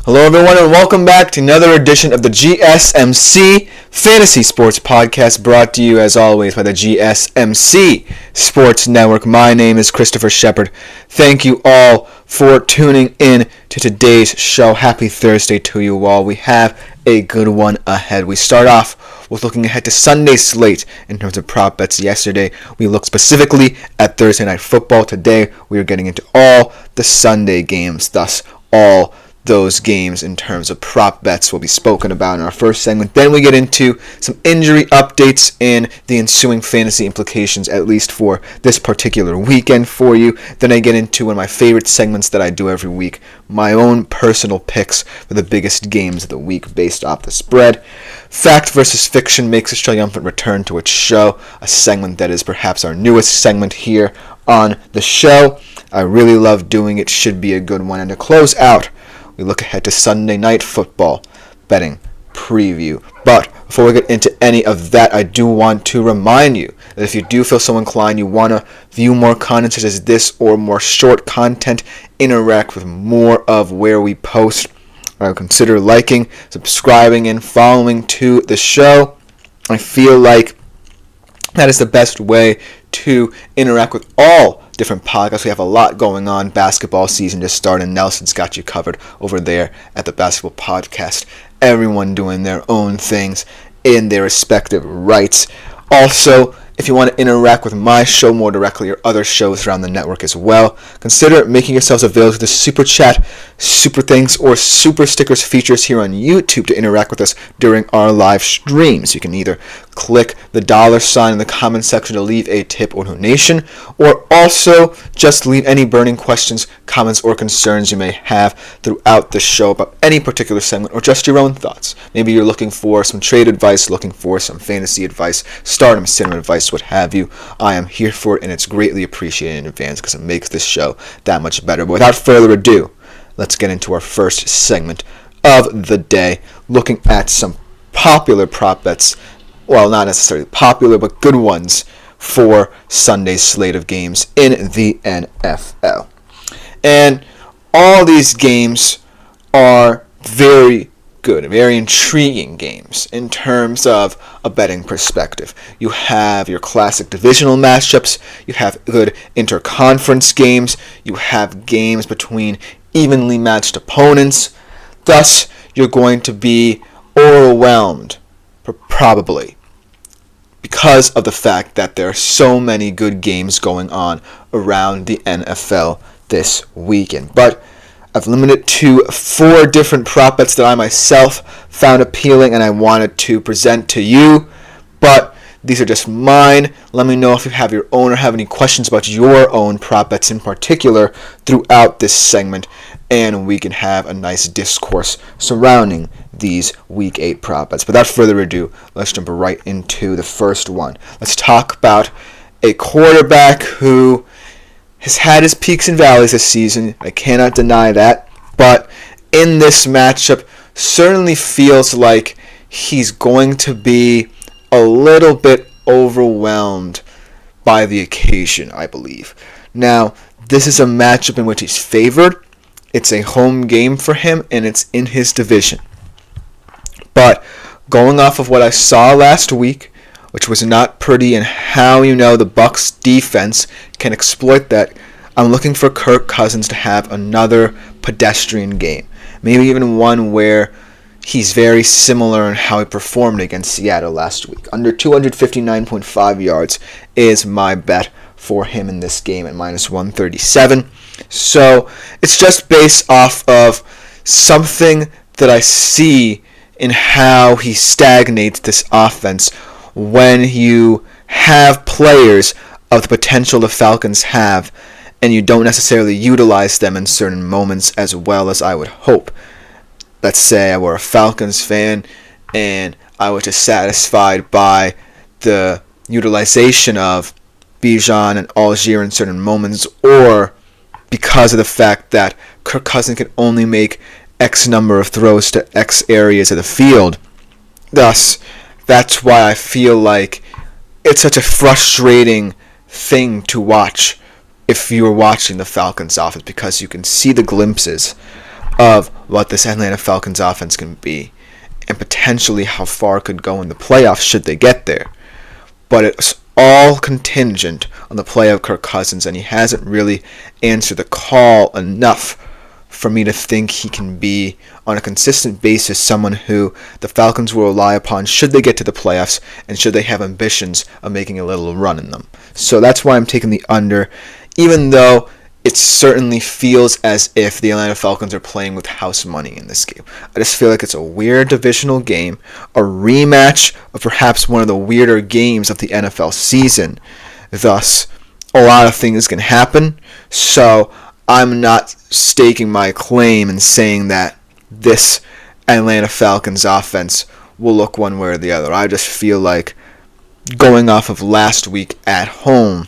Hello everyone and welcome back to another edition of the GSMC Fantasy Sports Podcast, brought to you as always by the GSMC Sports Network. My name is Christopher Shepard. Thank you all for tuning in to today's show. Happy Thursday to you all. We have a good one ahead. We start off with looking ahead to Sunday's slate in terms of prop bets. Yesterday we looked specifically at Thursday Night Football. Today we are getting into all the Sunday games, thus all those games in terms of prop bets will be spoken about in our first segment. Then we get into some injury updates and the ensuing fantasy implications, at least for this particular weekend for you. Then I get into one of my favorite segments that I do every week, my own personal picks for the biggest games of the week based off the spread. Fact versus Fiction makes its triumphant return to its show, a segment that is perhaps our newest segment here on the show. I really love doing it. Should be a good one. And to close out, we look ahead to Sunday Night Football betting preview. But before we get into any of that, I do want to remind you that if you do feel so inclined, you want to view more content such as this or more short content, interact with more of where we post, consider liking, subscribing, and following to the show. I feel like that is the best way to interact with all different podcasts. We have a lot going on. Basketball season just started. Nelson's got you covered over there at the Basketball Podcast. Everyone doing their own things in their respective rights. Also, if you want to interact with my show more directly or other shows around the network as well, consider making yourselves available to the Super Chat, Super Thanks, or Super Stickers features here on YouTube to interact with us during our live streams. You can either click the $ in the comment section to leave a tip or donation, or also just leave any burning questions, comments, or concerns you may have throughout the show about any particular segment or just your own thoughts. Maybe you're looking for some trade advice, looking for some fantasy advice, stardom cinema advice, what have you. I am here for it, and it's greatly appreciated in advance because it makes this show that much better. But without further ado, let's get into our first segment of the day, looking at some popular prop bets. Well, not necessarily popular, but good ones for Sunday's slate of games in the NFL. And all these games are very good, very intriguing games in terms of a betting perspective. You have your classic divisional matchups, you have good interconference games, you have games between evenly matched opponents. Thus, you're going to be overwhelmed, probably, because of the fact that there are so many good games going on around the NFL this weekend. But I've limited to 4 different prop bets that I myself found appealing and I wanted to present to you. But these are just mine. Let me know if you have your own or have any questions about your own prop bets in particular throughout this segment, and we can have a nice discourse surrounding these Week 8 prop bets. Without further ado, let's jump right into the first one. Let's talk about a quarterback who has had his peaks and valleys this season. I cannot deny that. But in this matchup, certainly feels like he's going to be a little bit overwhelmed by the occasion, I believe. Now, this is a matchup in which he's favored. It's a home game for him, and it's in his division. But going off of what I saw last week, which was not pretty, and how the Bucs defense can exploit that, I'm looking for Kirk Cousins to have another pedestrian game. Maybe even one where he's very similar in how he performed against Seattle last week. Under 259.5 yards is my bet for him in this game at minus 137. So it's just based off of something that I see in how he stagnates this offense when you have players of the potential the Falcons have and you don't necessarily utilize them in certain moments as well as I would hope. Let's say I were a Falcons fan and I was just satisfied by the utilization of Bijan and Algier in certain moments, or because of the fact that Kirk Cousins can only make X number of throws to X areas of the field. Thus, that's why I feel like it's such a frustrating thing to watch if you were watching the Falcons offense, because you can see the glimpses of what this Atlanta Falcons offense can be and potentially how far it could go in the playoffs should they get there. But it's all contingent on the play of Kirk Cousins, and he hasn't really answered the call enough for me to think he can be, on a consistent basis, someone who the Falcons will rely upon should they get to the playoffs and should they have ambitions of making a little run in them. So that's why I'm taking the under, even though it certainly feels as if the Atlanta Falcons are playing with house money in this game. I just feel like it's a weird divisional game, a rematch of perhaps one of the weirder games of the NFL season. Thus, a lot of things can happen, so I'm not staking my claim and saying that this Atlanta Falcons offense will look one way or the other. I just feel like, going off of last week at home,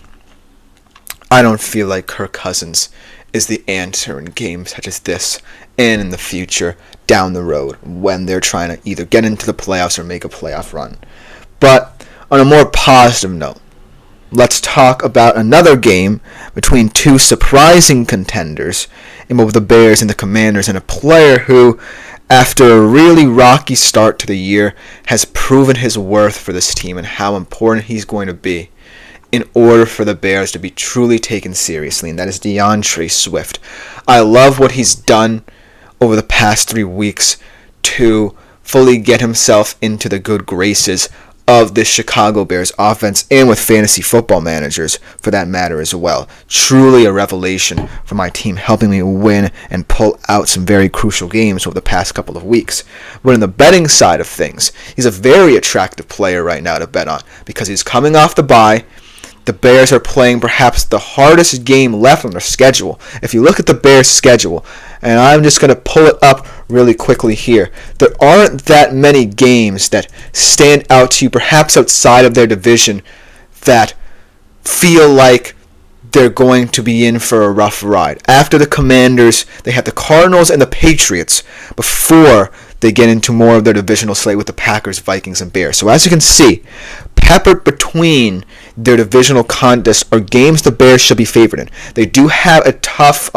I don't feel like Kirk Cousins is the answer in games such as this and in the future down the road when they're trying to either get into the playoffs or make a playoff run. But on a more positive note, let's talk about another game between two surprising contenders in both the Bears and the Commanders, and a player who, after a really rocky start to the year, has proven his worth for this team and how important he's going to be in order for the Bears to be truly taken seriously, and that is DeAndre Swift. I love what he's done over the past 3 weeks to fully get himself into the good graces of this Chicago Bears offense and with fantasy football managers for that matter as well. Truly a revelation for my team, helping me win and pull out some very crucial games over the past couple of weeks. But in the betting side of things, he's a very attractive player right now to bet on because he's coming off the bye. The Bears are playing perhaps the hardest game left on their schedule. If you look at the Bears' schedule, and I'm just going to pull it up really quickly here, there aren't that many games that stand out to you, perhaps outside of their division, that feel like they're going to be in for a rough ride. After the Commanders, they have the Cardinals and the Patriots before they get into more of their divisional slate with the Packers, Vikings, and Bears. So as you can see, peppered between their divisional contests are games the Bears should be favored in. They do have a tough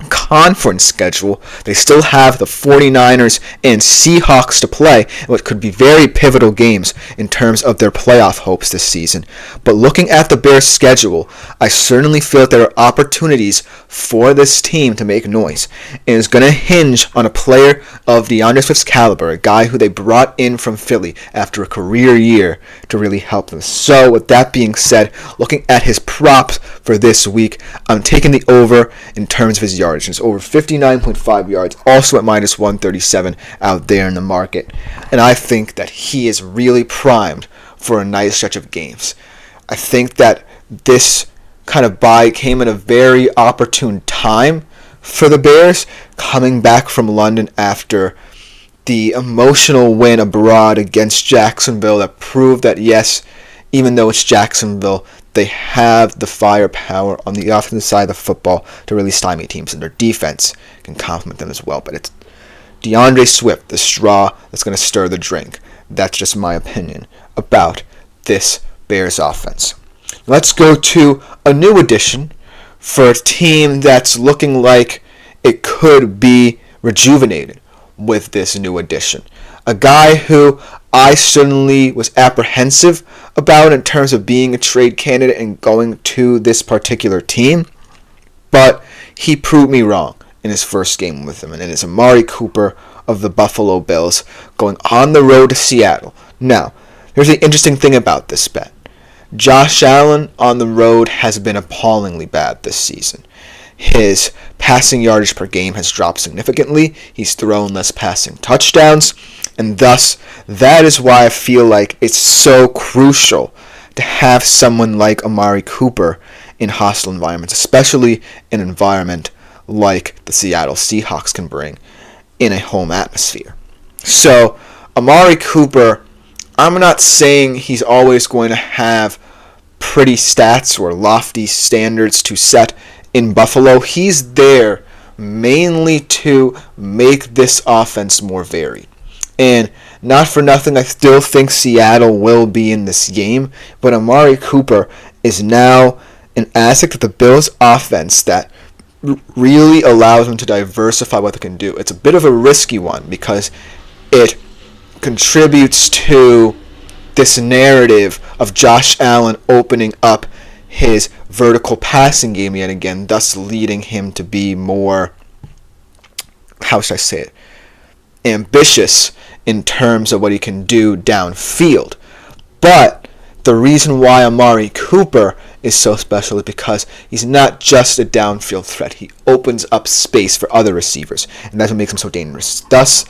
conference schedule. They still have the 49ers and Seahawks to play, what could be very pivotal games in terms of their playoff hopes this season. But looking at the Bears' schedule, I certainly feel that there are opportunities for this team to make noise. And it's going to hinge on a player of DeAndre Swift's caliber, a guy who they brought in from Philly after a career year to really help them. So with that being said, looking at his props for this week, I'm taking the over in terms of his yards. It's over 59.5 yards, also at minus 137 out there in the market. And I think that he is really primed for a nice stretch of games. I think that this kind of bye came at a very opportune time for the Bears, coming back from London after the emotional win abroad against Jacksonville that proved that, yes, even though it's Jacksonville, they have the firepower on the offensive side of the football to really stymie teams, and their defense can complement them as well. But it's DeAndre Swift, the straw that's going to stir the drink. That's just my opinion about this Bears offense. Let's go to a new addition for a team that's looking like it could be rejuvenated with this new addition. A guy who I certainly was apprehensive about in terms of being a trade candidate and going to this particular team, but he proved me wrong in his first game with them, and it is Amari Cooper of the Buffalo Bills going on the road to Seattle. Now, here's the interesting thing about this bet. Josh Allen on the road has been appallingly bad this season. His passing yardage per game has dropped significantly. He's thrown less passing touchdowns. And thus, that is why I feel like it's so crucial to have someone like Amari Cooper in hostile environments, especially an environment like the Seattle Seahawks can bring in a home atmosphere. So, Amari Cooper, I'm not saying he's always going to have pretty stats or lofty standards to set in Buffalo. He's there mainly to make this offense more varied. And not for nothing, I still think Seattle will be in this game, but Amari Cooper is now an asset to the Bills' offense that really allows them to diversify what they can do. It's a bit of a risky one because it contributes to this narrative of Josh Allen opening up his vertical passing game yet again, thus leading him to be more, how should I say it, ambitious in terms of what he can do downfield. But the reason why Amari Cooper is so special is because he's not just a downfield threat. He opens up space for other receivers, and that's what makes him so dangerous. Thus,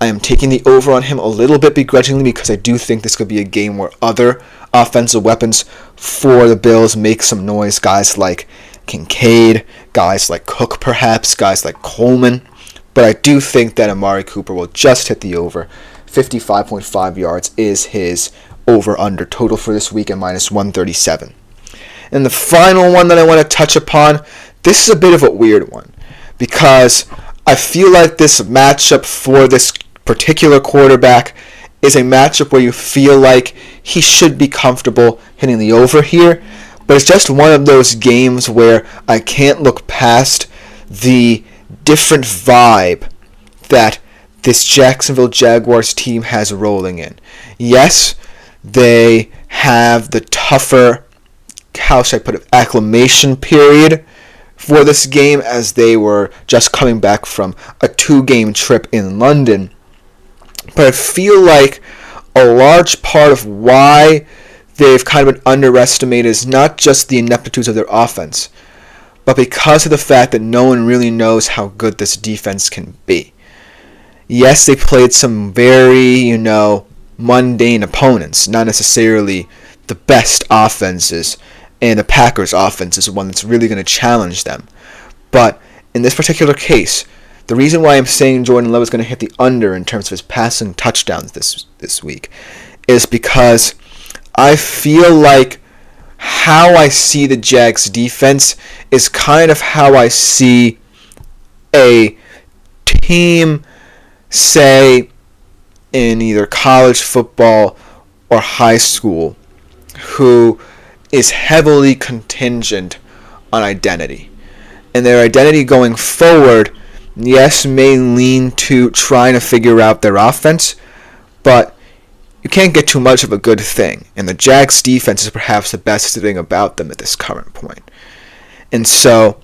I am taking the over on him a little bit begrudgingly because I do think this could be a game where other offensive weapons for the Bills make some noise. Guys like Kincaid, guys like Cook perhaps, guys like Coleman. But I do think that Amari Cooper will just hit the over. 55.5 yards is his over-under total for this week at minus 137. And the final one that I want to touch upon, this is a bit of a weird one because I feel like this matchup for this particular quarterback is a matchup where you feel like he should be comfortable hitting the over here, but it's just one of those games where I can't look past the different vibe that this Jacksonville Jaguars team has rolling in. Yes, they have the tougher, how should I put it, acclimation period for this game as they were just coming back from a 2-game trip in London. But I feel like a large part of why they've kind of been underestimated is not just the ineptitudes of their offense, but because of the fact that no one really knows how good this defense can be. Yes, they played some very, mundane opponents, not necessarily the best offenses, and the Packers' offense is the one that's really going to challenge them. But in this particular case, the reason why I'm saying Jordan Love is going to hit the under in terms of his passing touchdowns this week is because I feel like how I see the Jags defense is kind of how I see a team, say, in either college football or high school, who is heavily contingent on identity. And their identity going forward, yes, may lean to trying to figure out their offense, but you can't get too much of a good thing. And the Jags defense is perhaps the best thing about them at this current point. And so,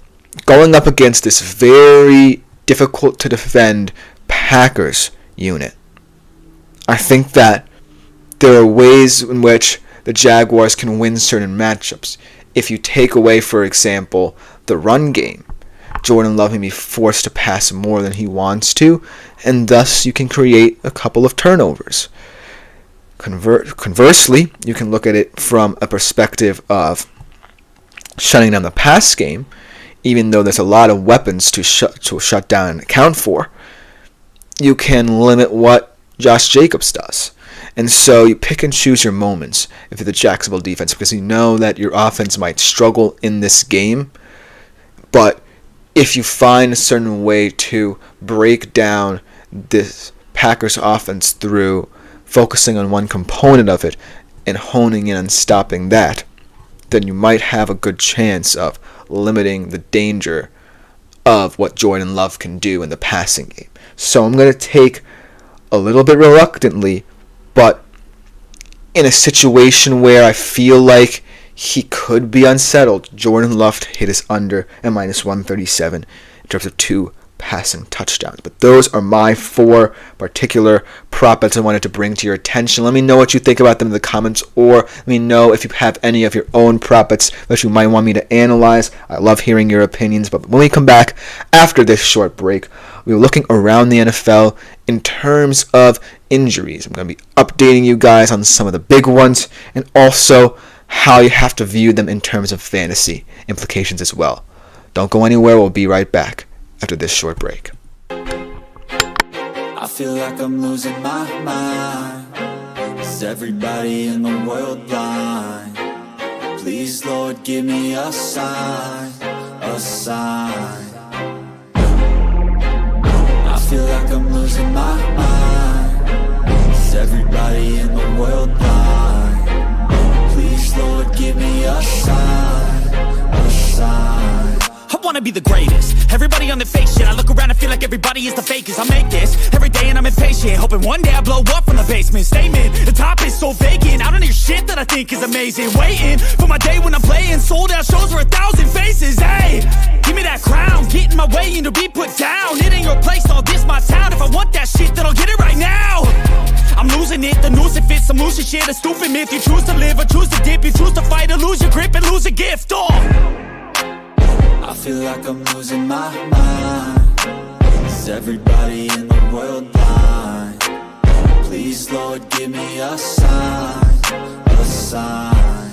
going up against this very difficult to defend Packers unit, I think that there are ways in which the Jaguars can win certain matchups. If you take away, for example, the run game, Jordan Love may be forced to pass more than he wants to, and thus you can create a couple of turnovers. Conversely, you can look at it from a perspective of shutting down the pass game, even though there's a lot of weapons to shut down and account for. You can limit what Josh Jacobs does. And so you pick and choose your moments if you're the Jacksonville defense, because you know that your offense might struggle in this game. But if you find a certain way to break down this Packers offense through focusing on one component of it and honing in on stopping that, then you might have a good chance of limiting the danger of what Jordan Love can do in the passing game. So I'm going to take a little bit reluctantly, but in a situation where I feel like he could be unsettled, Jordan Love hit his under at minus 137 in terms of 2 passing touchdowns. But those are my 4 particular prop bets I wanted to bring to your attention. Let me know what you think about them in the comments, or let me know if you have any of your own prop bets that you might want me to analyze. I love hearing your opinions. But when we come back after this short break, we're looking around the NFL in terms of injuries. I'm going to be updating you guys on some of the big ones and also how you have to view them in terms of fantasy implications as well. Don't go anywhere. We'll be right back after this short break. I feel like I'm losing my mind. Is everybody in the world blind? Please, Lord, give me a sign, a sign. I feel like I'm losing my mind. Is everybody in the world blind? Please, Lord, give me a sign, a sign. wanna be the greatest. Everybody on the fake shit. I look around and feel like everybody is the fakest. I make this every day and I'm impatient, hoping one day I blow up from the basement. Statement, the top is so vacant. I don't hear shit that I think is amazing. Waiting for my day when I'm playing sold out shows for 1,000 faces. Hey, give me that crown, get in my way and to be put down. It ain't your place, all this my town. If I want that shit, then I'll get it right now. I'm losing it, the noose it fits, I'm losing shit. A stupid myth, you choose to live or choose to dip. You choose to fight or lose your grip and lose a gift. I feel like I'm losing my mind. Is everybody in the world blind? Please, Lord, give me a sign, a sign.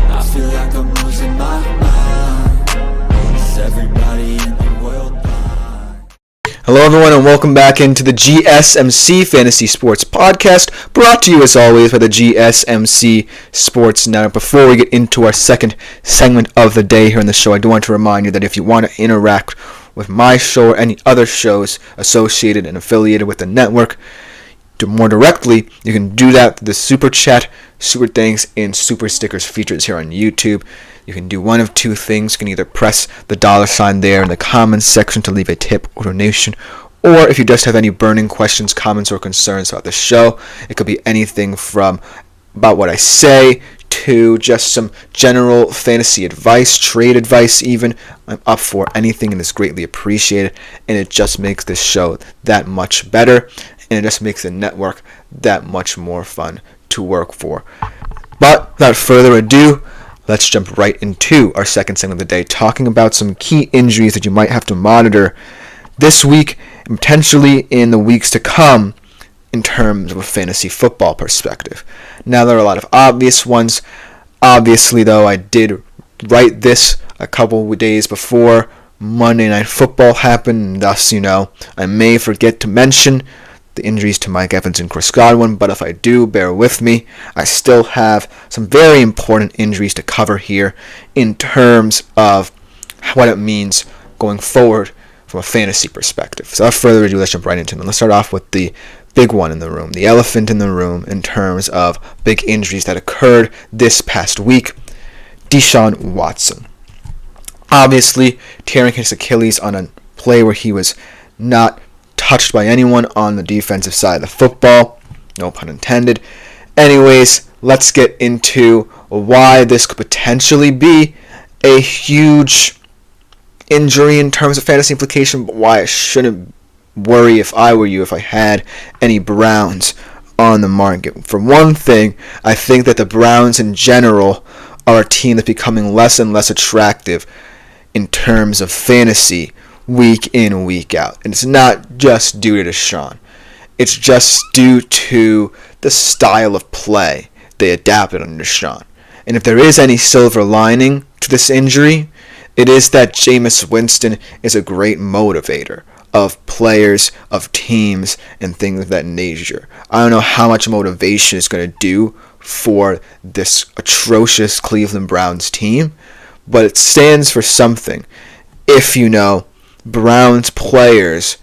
I feel like I'm losing my mind. Is everybody in the world blind? Hello everyone and welcome back into the GSMC Fantasy Sports Podcast, brought to you as always by the GSMC Sports Network. Before we get into our second segment of the day here on the show, I do want to remind you that if you want to interact with my show or any other shows associated and affiliated with the network more directly, you can do that through the Super Chat, Super Thanks, and Super Stickers features here on YouTube. You can do one of two things. You can either press the $ there in the comments section to leave a tip or donation, or if you just have any burning questions, comments, or concerns about the show, it could be anything from about what I say to just some general fantasy advice, trade advice even. I'm up for anything and it's greatly appreciated, and it just makes this show that much better, and it just makes the network that much more fun to work for. But without further ado, let's jump right into our second segment of the day, talking about some key injuries that you might have to monitor this week and potentially in the weeks to come in terms of a fantasy football perspective. Now, there are a lot of obvious ones. Obviously, though, I did write this a couple of days before Monday Night Football happened, and thus, I may forget to mention the injuries to Mike Evans and Chris Godwin, but if I do, bear with me. I still have some very important injuries to cover here in terms of what it means going forward from a fantasy perspective. So without further ado, let's jump right into them. Let's start off with the big one in the room, the elephant in the room in terms of big injuries that occurred this past week. Deshaun Watson. Obviously, tearing his Achilles on a play where he was not touched by anyone on the defensive side of the football. No pun intended. Anyways, let's get into why this could potentially be a huge injury in terms of fantasy implication, but why I shouldn't worry if I were you if I had any Browns on the market. For one thing, I think that the Browns in general are a team that's becoming less and less attractive in terms of fantasy week in, week out. And it's not just due to Deshaun. It's just due to the style of play they adapted under Deshaun. And if there is any silver lining to this injury, it is that Jameis Winston is a great motivator of players, of teams, and things of that nature. I don't know how much motivation is going to do for this atrocious Cleveland Browns team, but it stands for something. If Browns players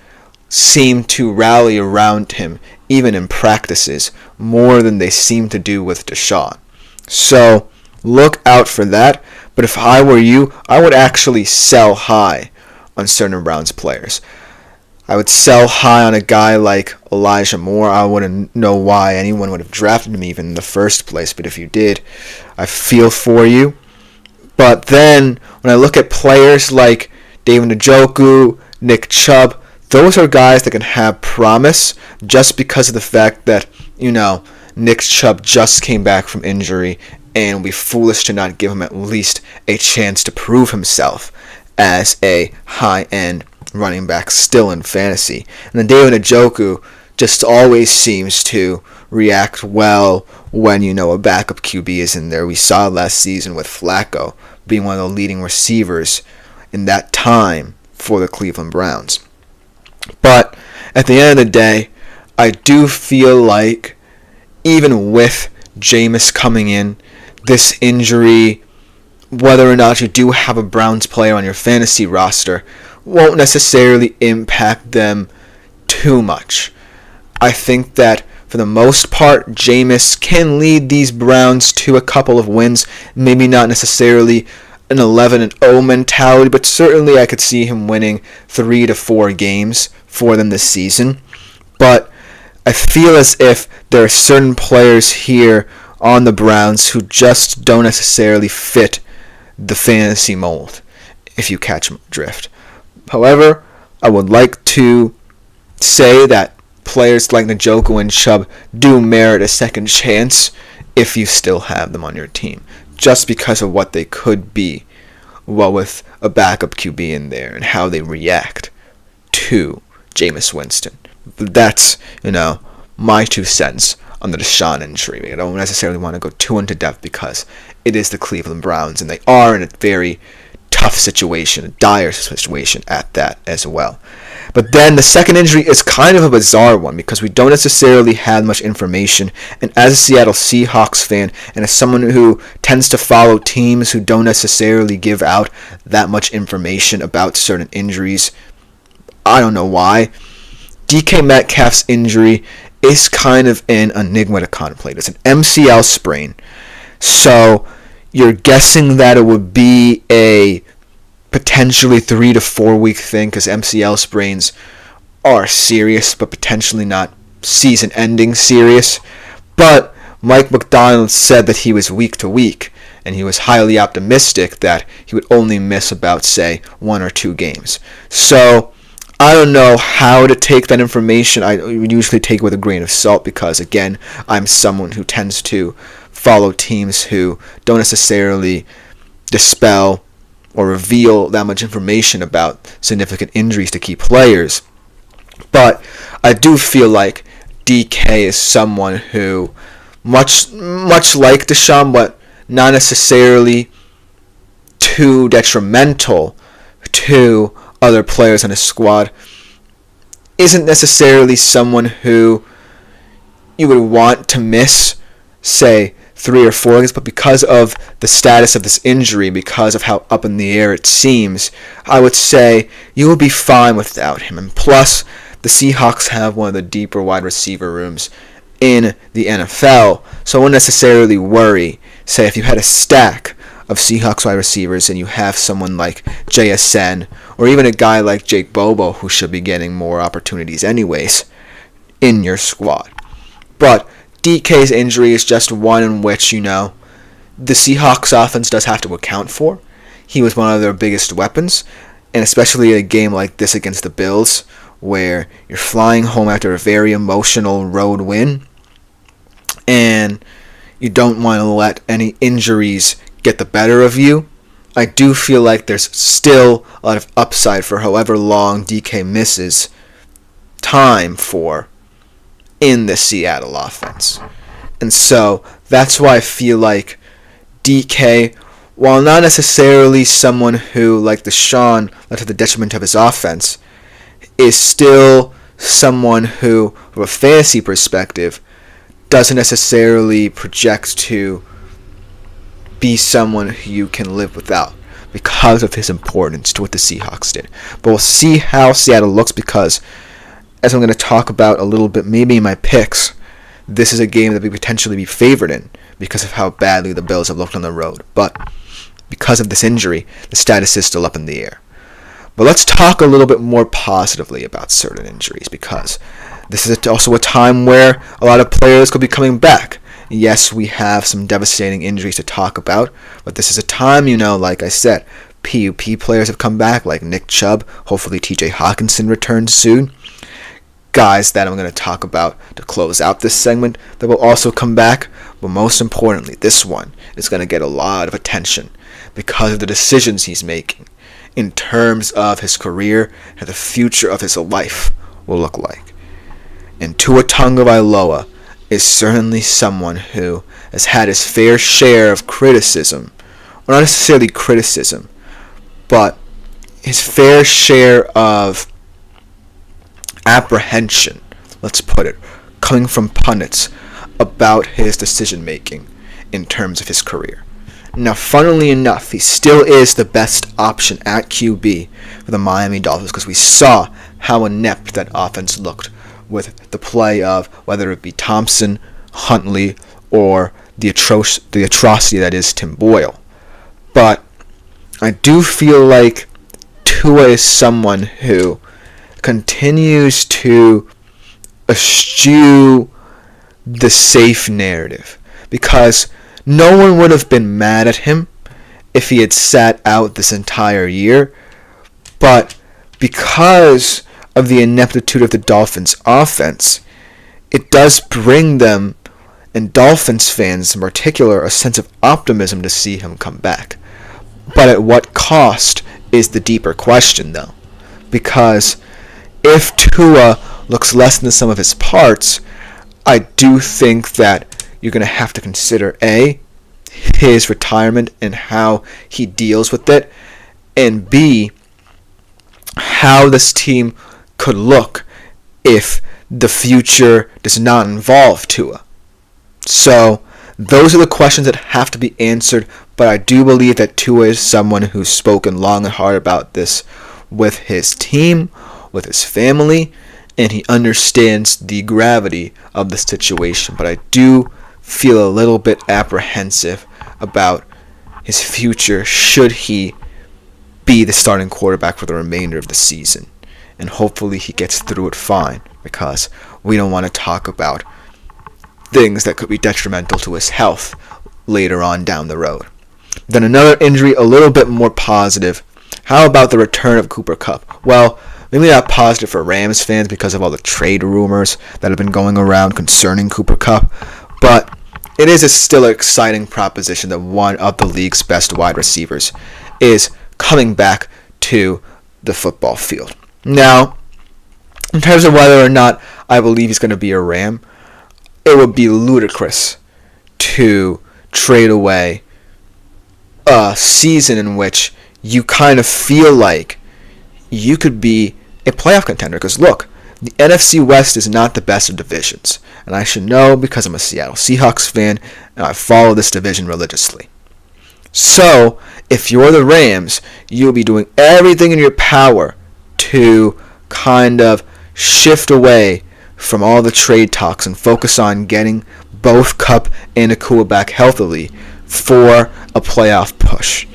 seem to rally around him, even in practices, more than they seem to do with Deshaun. So, look out for that. But if I were you, I would actually sell high on certain Browns players. I would sell high on a guy like Elijah Moore. I wouldn't know why anyone would have drafted him even in the first place, but if you did, I feel for you. But then, when I look at players like David Njoku, Nick Chubb, those are guys that can have promise just because of the fact that, Nick Chubb just came back from injury, and it would be foolish to not give him at least a chance to prove himself as a high-end running back still in fantasy. And then David Njoku just always seems to react well when, a backup QB is in there. We saw last season with Flacco being one of the leading receivers in that time for the Cleveland Browns. But at the end of the day, I do feel like even with Jameis coming in, this injury, whether or not you do have a Browns player on your fantasy roster, won't necessarily impact them too much. I think that for the most part, Jameis can lead these Browns to a couple of wins, maybe not necessarily an 11-0 mentality, but certainly I could see him winning 3 to 4 games for them this season. But I feel as if there are certain players here on the Browns who just don't necessarily fit the fantasy mold, if you catch my drift. However, I would like to say that players like Njoku and Chubb do merit a second chance if you still have them on your team, just because of what they could be, well, with a backup QB in there and how they react to Jameis Winston. But that's, my 2 cents on the Deshaun injury. I don't necessarily want to go too into depth because it is the Cleveland Browns, and they are in a very tough situation, a dire situation at that as well. But then the second injury is kind of a bizarre one because we don't necessarily have much information. And as a Seattle Seahawks fan and as someone who tends to follow teams who don't necessarily give out that much information about certain injuries, I don't know why, DK Metcalf's injury is kind of an enigma to contemplate. It's an MCL sprain. So you're guessing that it would be a potentially 3 to 4 week thing because MCL sprains are serious but potentially not season-ending serious. But Mike McDonald said that he was week to week, and he was highly optimistic that he would only miss about, say, 1 or 2 games. So I don't know how to take that information. I usually take it with a grain of salt because, again, I'm someone who tends to follow teams who don't necessarily dispel or reveal that much information about significant injuries to key players. But I do feel like DK is someone who, much like Deshaun, but not necessarily too detrimental to other players on his squad, isn't necessarily someone who you would want to miss, say, 3 or 4 games, but because of the status of this injury, because of how up in the air it seems, I would say you will be fine without him. And plus, the Seahawks have one of the deeper wide receiver rooms in the NFL, so I wouldn't necessarily worry, say, if you had a stack of Seahawks wide receivers and you have someone like JSN, or even a guy like Jake Bobo, who should be getting more opportunities anyways, in your squad. But DK's injury is just one in which, the Seahawks offense does have to account for. He was one of their biggest weapons, and especially a game like this against the Bills, where you're flying home after a very emotional road win, and you don't want to let any injuries get the better of you. I do feel like there's still a lot of upside for however long DK misses time for in the Seattle offense. And so that's why I feel like DK, while not necessarily someone who, like Deshaun, led to the detriment of his offense, is still someone who, from a fantasy perspective, doesn't necessarily project to be someone who you can live without because of his importance to what the Seahawks did. But we'll see how Seattle looks because, as I'm going to talk about a little bit maybe in my picks, this is a game that we potentially be favored in because of how badly the Bills have looked on the road. But because of this injury, the status is still up in the air. But let's talk a little bit more positively about certain injuries because this is also a time where a lot of players could be coming back. Yes, we have some devastating injuries to talk about, but this is a time, like I said, PUP players have come back, like Nick Chubb. Hopefully TJ Hawkinson returns soon. Guys that I'm going to talk about to close out this segment that will also come back, but most importantly, this one is going to get a lot of attention because of the decisions he's making in terms of his career and the future of his life will look like. And Tua Tagovailoa is certainly someone who has had his fair share of criticism, or not necessarily criticism, but his fair share of apprehension, let's put it, coming from pundits about his decision making in terms of his career. Now, funnily enough, he still is the best option at QB for the Miami Dolphins because we saw how inept that offense looked with the play of whether it be Thompson, Huntley, or the atrocity that is Tim Boyle. But I do feel like Tua is someone who continues to eschew the safe narrative, because no one would have been mad at him if he had sat out this entire year, but because of the ineptitude of the Dolphins offense, it does bring them, and Dolphins fans in particular, a sense of optimism to see him come back. But at what cost is the deeper question, though, because if Tua looks less than the sum of his parts, I do think that you're going to have to consider A, his retirement and how he deals with it, and B, how this team could look if the future does not involve Tua. So those are the questions that have to be answered, but I do believe that Tua is someone who's spoken long and hard about this with his team, with his family, and he understands the gravity of the situation. But I do feel a little bit apprehensive about his future should he be the starting quarterback for the remainder of the season. And hopefully he gets through it fine, because we don't want to talk about things that could be detrimental to his health later on down the road. Then another injury a little bit more positive. How about the return of Cooper Kupp? Well, maybe not positive for Rams fans because of all the trade rumors that have been going around concerning Cooper Kupp, but it is still an exciting proposition that one of the league's best wide receivers is coming back to the football field. Now, in terms of whether or not I believe he's going to be a Ram, it would be ludicrous to trade away a season in which you kind of feel like you could be a playoff contender. Because look, the NFC West is not the best of divisions, and I should know because I'm a Seattle Seahawks fan and I follow this division religiously. So, if you're the Rams, you'll be doing everything in your power to kind of shift away from all the trade talks and focus on getting both Kupp and Nakua back healthily for a playoff push.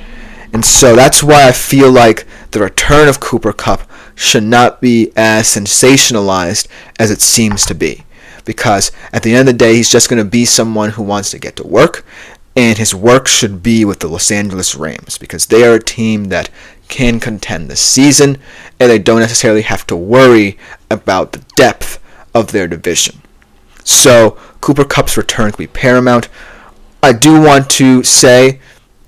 And so that's why I feel like the return of Cooper Kupp should not be as sensationalized as it seems to be. Because at the end of the day, he's just going to be someone who wants to get to work, and his work should be with the Los Angeles Rams, because they are a team that can contend this season, and they don't necessarily have to worry about the depth of their division. So Cooper Kupp's return could be paramount. I do want to say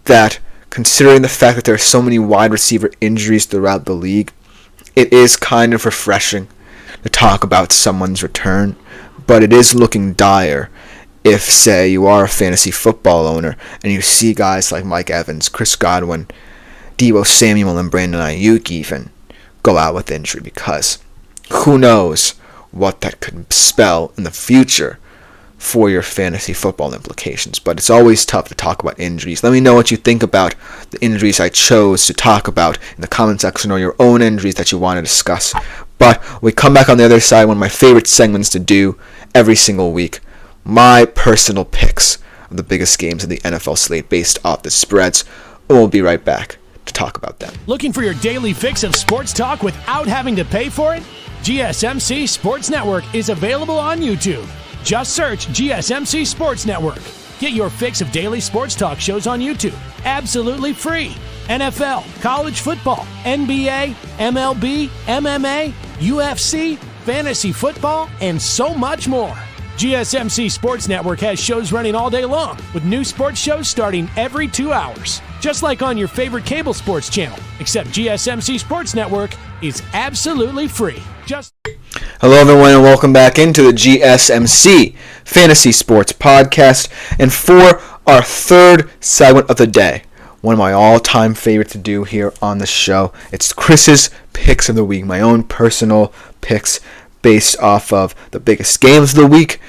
that considering the fact that there are so many wide receiver injuries throughout the league, it is kind of refreshing to talk about someone's return, but it is looking dire if, say, you are a fantasy football owner and you see guys like Mike Evans, Chris Godwin, Deebo Samuel, and Brandon Ayuk even go out with injury, because who knows what that could spell in the future for your fantasy football implications. But it's always tough to talk about injuries. Let me know what you think about the injuries I chose to talk about in the comment section, or your own injuries that you want to discuss. But we come back on the other side, one of my favorite segments to do every single week, my personal picks of the biggest games in the NFL slate based off the spreads. And we'll be right back to talk about them. Looking for your daily fix of sports talk without having to pay for it? GSMC Sports Network is available on YouTube. Just search GSMC Sports Network. Get your fix of daily sports talk shows on YouTube, absolutely free. NFL, college football, NBA, MLB, MMA, UFC, fantasy football, and so much more. GSMC Sports Network has shows running all day long, with new sports shows starting every 2 hours. Just like on your favorite cable sports channel, except GSMC Sports Network is absolutely free. Hello everyone, and welcome back into the GSMC Fantasy Sports Podcast. And for our third segment of the day, one of my all-time favorites to do here on the show, it's Chris's Picks of the Week, my own personal picks based off of the biggest games of the week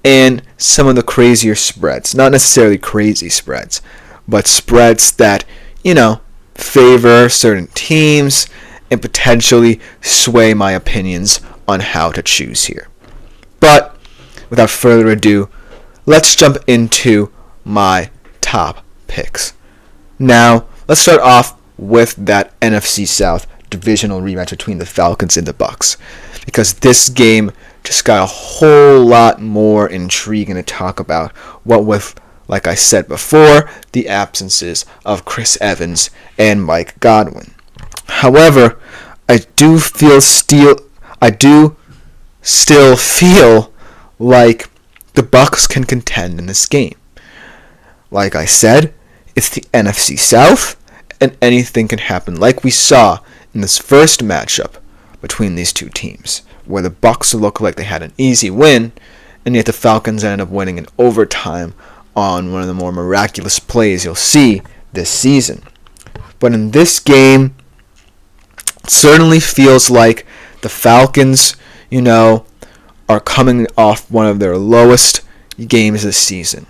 and some of the crazier spreads. Not necessarily crazy spreads, but spreads that, favor certain teams and potentially sway my opinions on how to choose here. But without further ado, let's jump into my top picks. Now, let's start off with that NFC South divisional rematch between the Falcons and the Bucs, because this game just got a whole lot more intriguing to talk about, what with, like I said before, the absences of Chris Evans and Mike Godwin. However, I do still feel like the Bucs can contend in this game. Like I said, it's the NFC South, and anything can happen, like we saw in this first matchup between these two teams, where the Bucs looked like they had an easy win, and yet the Falcons ended up winning in overtime on one of the more miraculous plays you'll see this season. But in this game, it certainly feels like the Falcons, are coming off one of their lowest games this season.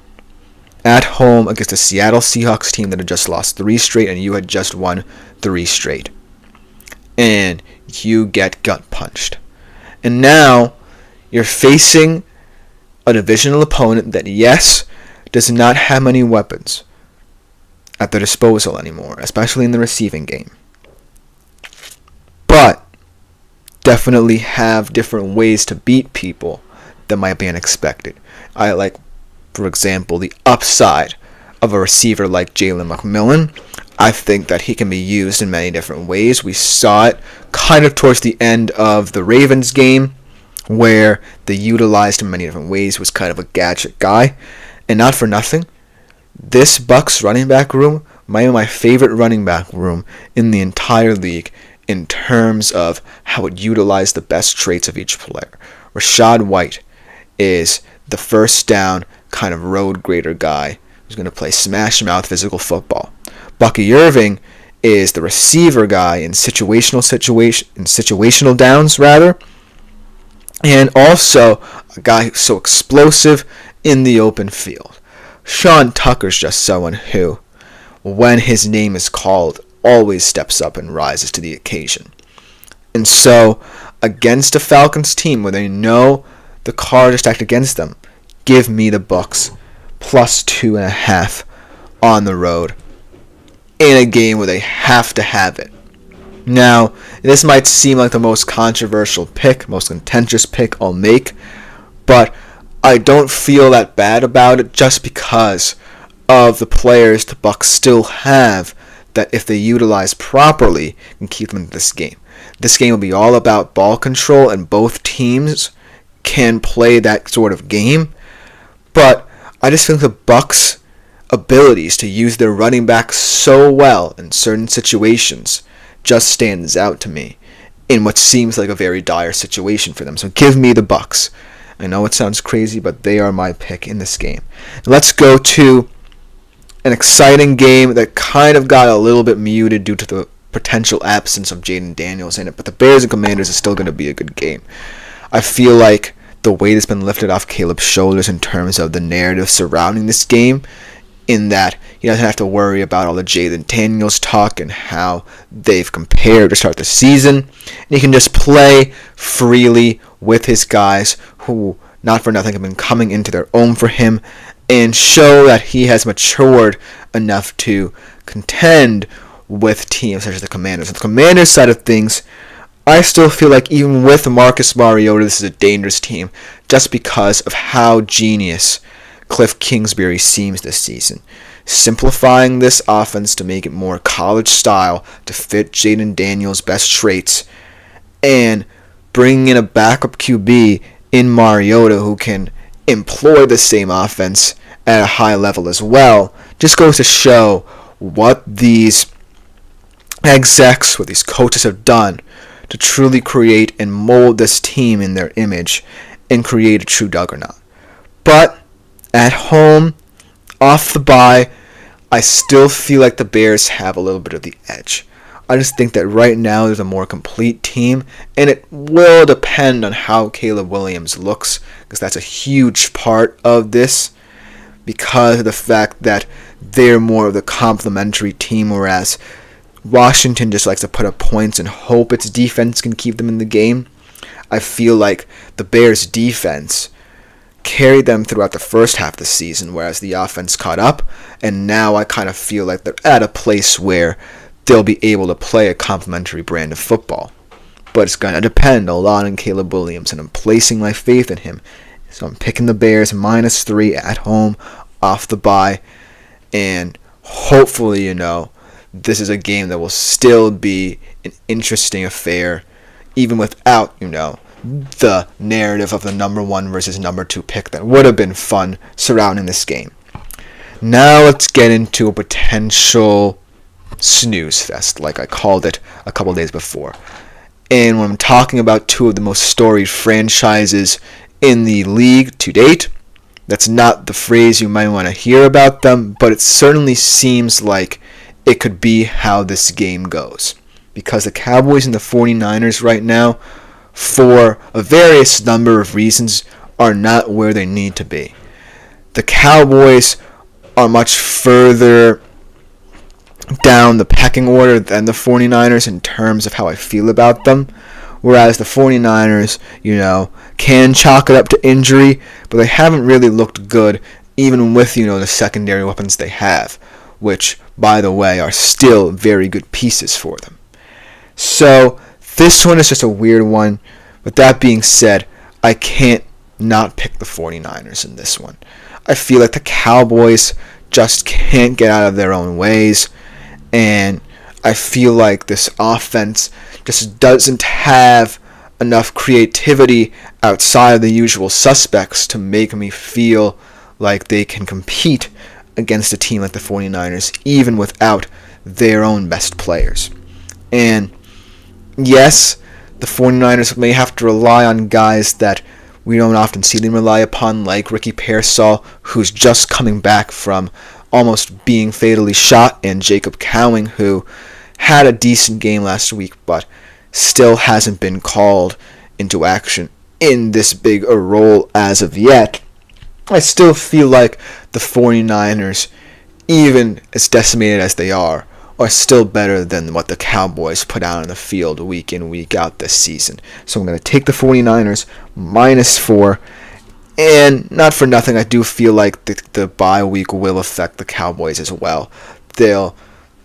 At home against the Seattle Seahawks team that had just lost 3 straight, and you had just won 3 straight. And you get gut punched. And now you're facing a divisional opponent that, yes, does not have many weapons at their disposal anymore, especially in the receiving game, but definitely have different ways to beat people that might be unexpected. I like, for example, the upside of a receiver like Jalen McMillan. I think that he can be used in many different ways. We saw it kind of towards the end of the Ravens game, where they utilized him in many different ways. He was kind of a gadget guy. And not for nothing, this Bucs running back room might be my favorite running back room in the entire league in terms of how it utilized the best traits of each player. Rachaad White is the first down kind of road grader guy who's going to play smash mouth physical football. Bucky Irving is the receiver guy in situational downs rather, and also a guy who's so explosive in the open field. Sean Tucker's just someone who, when his name is called, always steps up and rises to the occasion. And so, against a Falcons team where they know the cards are stacked against them, give me the Bucs plus 2.5 on the road in a game where they have to have it. Now, this might seem like the most controversial pick, most contentious pick I'll make, but I don't feel that bad about it just because of the players the Bucs still have that, if they utilize properly, can keep them in this game. This game will be all about ball control, and both teams can play that sort of game, but I just think the Bucs' abilities to use their running back so well in certain situations just stands out to me in what seems like a very dire situation for them. So give me the Bucs. I know it sounds crazy, but they are my pick in this game. Let's go to an exciting game that kind of got a little bit muted due to the potential absence of Jaden Daniels in it, but the Bears and Commanders is still going to be a good game. I feel like the weight has been lifted off Caleb's shoulders in terms of the narrative surrounding this game, in that he doesn't have to worry about all the Jaden Daniels talk and how they've compared to start the season. And he can just play freely with his guys who, not for nothing, have been coming into their own for him, and show that he has matured enough to contend with teams such as the Commanders. On the Commanders side of things, I still feel like even with Marcus Mariota, this is a dangerous team just because of how genius Cliff Kingsbury seems this season. Simplifying this offense to make it more college style to fit Jaden Daniels' best traits, and bringing in a backup QB in Mariota who can employ the same offense at a high level as well, just goes to show what these execs, what these coaches have done to truly create and mold this team in their image and create a true juggernaut. But at home, off the bye, I still feel like the Bears have a little bit of the edge. I just think that right now there's a more complete team, and it will depend on how Caleb Williams looks, because that's a huge part of this, because of the fact that they're more of the complementary team, whereas Washington just likes to put up points and hope its defense can keep them in the game. I feel like the Bears' defense carried them throughout the first half of the season, whereas the offense caught up, and now I kind of feel like they're at a place where they'll be able to play a complementary brand of football. But it's going to depend a lot on Caleb Williams, and I'm placing my faith in him. So I'm picking the Bears -3 at home off the bye, and hopefully, this is a game that will still be an interesting affair, even without, the narrative of the number 1 versus number 2 pick that would have been fun surrounding this game. Now let's get into a potential snooze fest, like I called it a couple days before. And when I'm talking about 2 of the most storied franchises in the league to date, that's not the phrase you might want to hear about them, but it certainly seems like it could be how this game goes. Because the Cowboys and the 49ers right now, for a various number of reasons, are not where they need to be. The Cowboys are much further down the pecking order than the 49ers in terms of how I feel about them, whereas the 49ers, can chalk it up to injury, but they haven't really looked good even with, the secondary weapons they have, which, by the way, are still very good pieces for them. So this one is just a weird one. With that being said, I can't not pick the 49ers in this one. I feel like the Cowboys just can't get out of their own ways, and I feel like this offense just doesn't have enough creativity outside of the usual suspects to make me feel like they can compete against a team like the 49ers, even without their own best players. And yes, the 49ers may have to rely on guys that we don't often see them rely upon, like Ricky Pearsall, who's just coming back from almost being fatally shot, and Jacob Cowing, who had a decent game last week, but still hasn't been called into action in this big a role as of yet. I still feel like the 49ers, even as decimated as they are still better than what the Cowboys put out on the field week in, week out this season. So I'm going to take the 49ers -4. And not for nothing, I do feel like the bye week will affect the Cowboys as well. They'll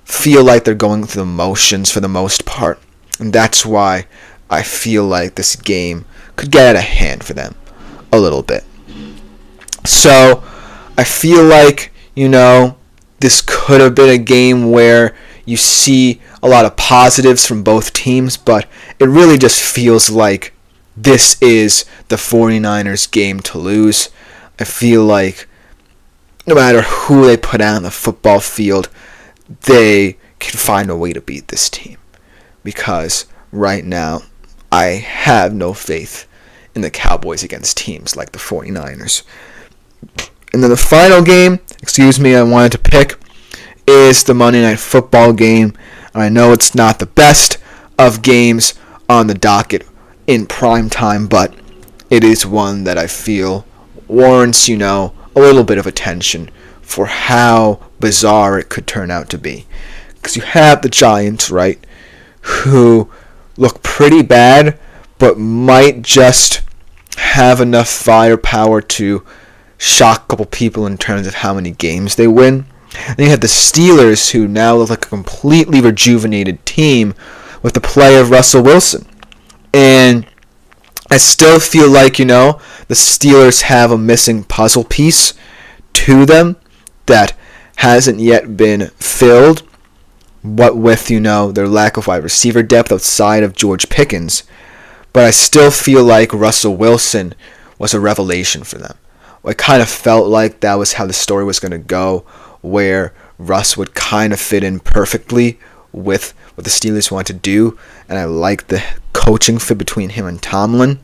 feel like they're going through the motions for the most part. And that's why I feel like this game could get out of hand for them a little bit. So I feel like, this could have been a game where you see a lot of positives from both teams, but it really just feels like this is the 49ers game to lose. I feel like no matter who they put out on the football field, they can find a way to beat this team. Because right now, I have no faith in the Cowboys against teams like the 49ers. And then the final game, I wanted to pick is the Monday Night Football game. I know it's not the best of games on the docket in prime time, but it is one that I feel warrants, a little bit of attention for how bizarre it could turn out to be. Because you have the Giants, right, who look pretty bad, but might just have enough firepower to shock a couple people in terms of how many games they win. And you have the Steelers, who now look like a completely rejuvenated team with the play of Russell Wilson. And I still feel like, the Steelers have a missing puzzle piece to them that hasn't yet been filled. What with, their lack of wide receiver depth outside of George Pickens. But I still feel like Russell Wilson was a revelation for them. I kind of felt like that was how the story was going to go, where Russ would kind of fit in perfectly with what the Steelers want to do, and I liked the coaching fit between him and Tomlin.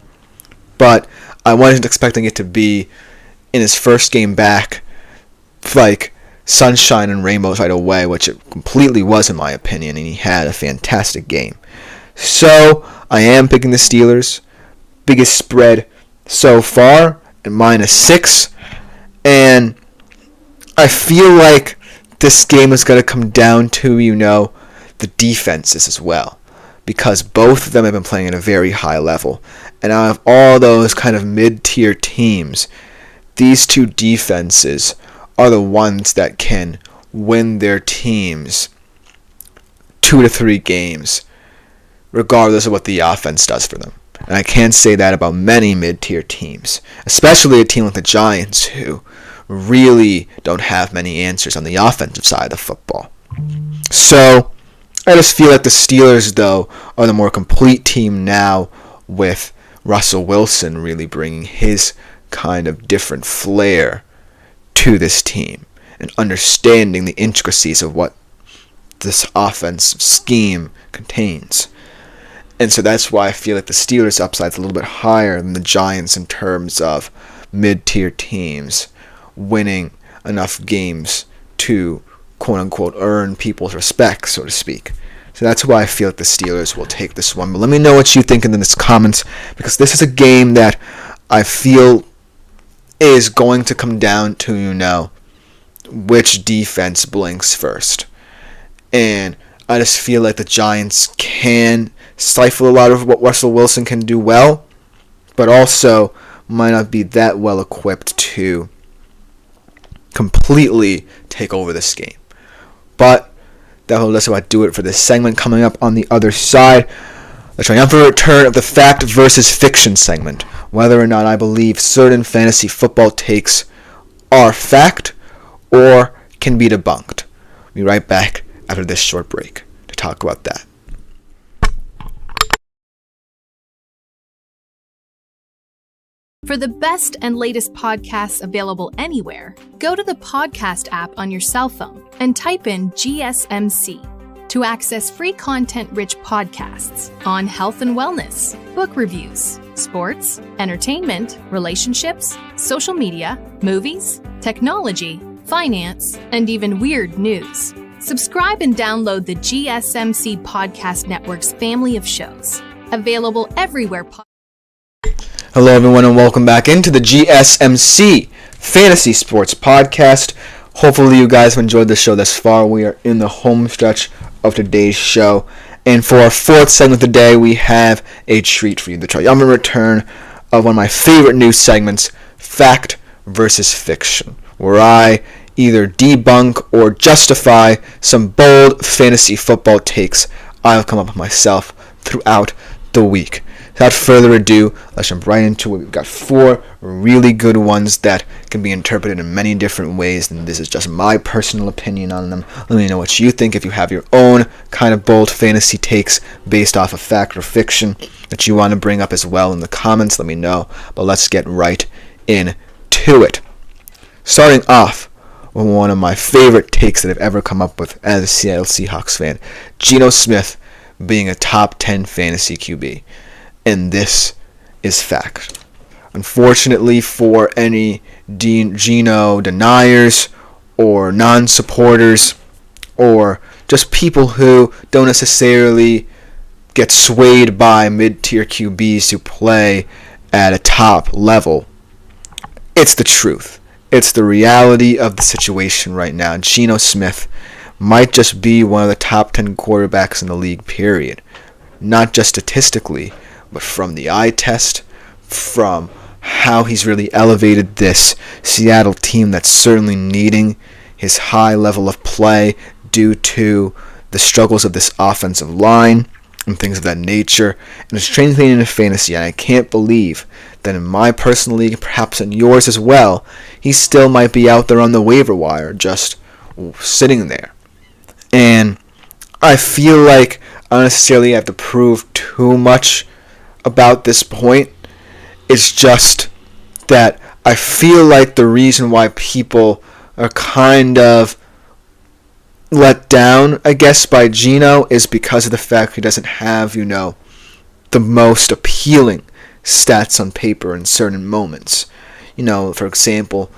But I wasn't expecting it to be, in his first game back, like sunshine and rainbows right away, which it completely was in my opinion, and he had a fantastic game. So I am picking the Steelers. Biggest spread so far at -6, and I feel like this game is going to come down to, the defenses as well, because both of them have been playing at a very high level, and out of all those kind of mid-tier teams, these two defenses are the ones that can win their teams 2 to 3 games, regardless of what the offense does for them. And I can't say that about many mid-tier teams, especially a team like the Giants, who really don't have many answers on the offensive side of the football. So I just feel like the Steelers, though, are the more complete team now, with Russell Wilson really bringing his kind of different flair to this team and understanding the intricacies of what this offensive scheme contains. And so that's why I feel like the Steelers' upside is a little bit higher than the Giants in terms of mid-tier teams winning enough games to, quote-unquote, earn people's respect, so to speak. So that's why I feel like the Steelers will take this one. But let me know what you think in the comments, because this is a game that I feel is going to come down to, which defense blinks first. And I just feel like the Giants can stifle a lot of what Russell Wilson can do well, but also might not be that well equipped to completely take over this game. But that will just about do it for this segment. Coming up on the other side, the triumphant return of the fact versus fiction segment. Whether or not I believe certain fantasy football takes are fact or can be debunked. We'll be right back after this short break to talk about that. For the best and latest podcasts available anywhere, go to the podcast app on your cell phone and type in GSMC to access free content-rich podcasts on health and wellness, book reviews, sports, entertainment, relationships, social media, movies, technology, finance, and even weird news. Subscribe and download the GSMC Podcast Network's family of shows, available everywhere. Hello, everyone, and welcome back into the GSMC Fantasy Sports Podcast. Hopefully, you guys have enjoyed the show thus far. We are in the home stretch of today's show. And for our fourth segment of the day, we have a treat for you. The triumphant return of one of my favorite news segments, Fact versus Fiction, where I either debunk or justify some bold fantasy football takes I've come up with myself throughout the week. Without further ado, let's jump right into it. We've got 4 really good ones that can be interpreted in many different ways, and this is just my personal opinion on them. Let me know what you think. If you have your own kind of bold fantasy takes based off of fact or fiction that you want to bring up as well in the comments, let me know. But let's get right into it. Starting off with one of my favorite takes that I've ever come up with as a Seattle Seahawks fan, Geno Smith being a top 10 fantasy QB. And this is fact. Unfortunately for any Geno deniers or non-supporters or just people who don't necessarily get swayed by mid-tier QBs who play at a top level, it's the truth. It's the reality of the situation right now. Geno Smith might just be one of the top 10 quarterbacks in the league, period. Not just statistically, but from the eye test, from how he's really elevated this Seattle team that's certainly needing his high level of play due to the struggles of this offensive line and things of that nature. And it's translating into fantasy, and I can't believe that in my personal league, perhaps in yours as well, he still might be out there on the waiver wire, just sitting there. And I feel like I don't necessarily have to prove too much about this point. It's just that I feel like the reason why people are kind of let down, I guess, by Geno is because of the fact he doesn't have, the most appealing stats on paper in certain moments. For example,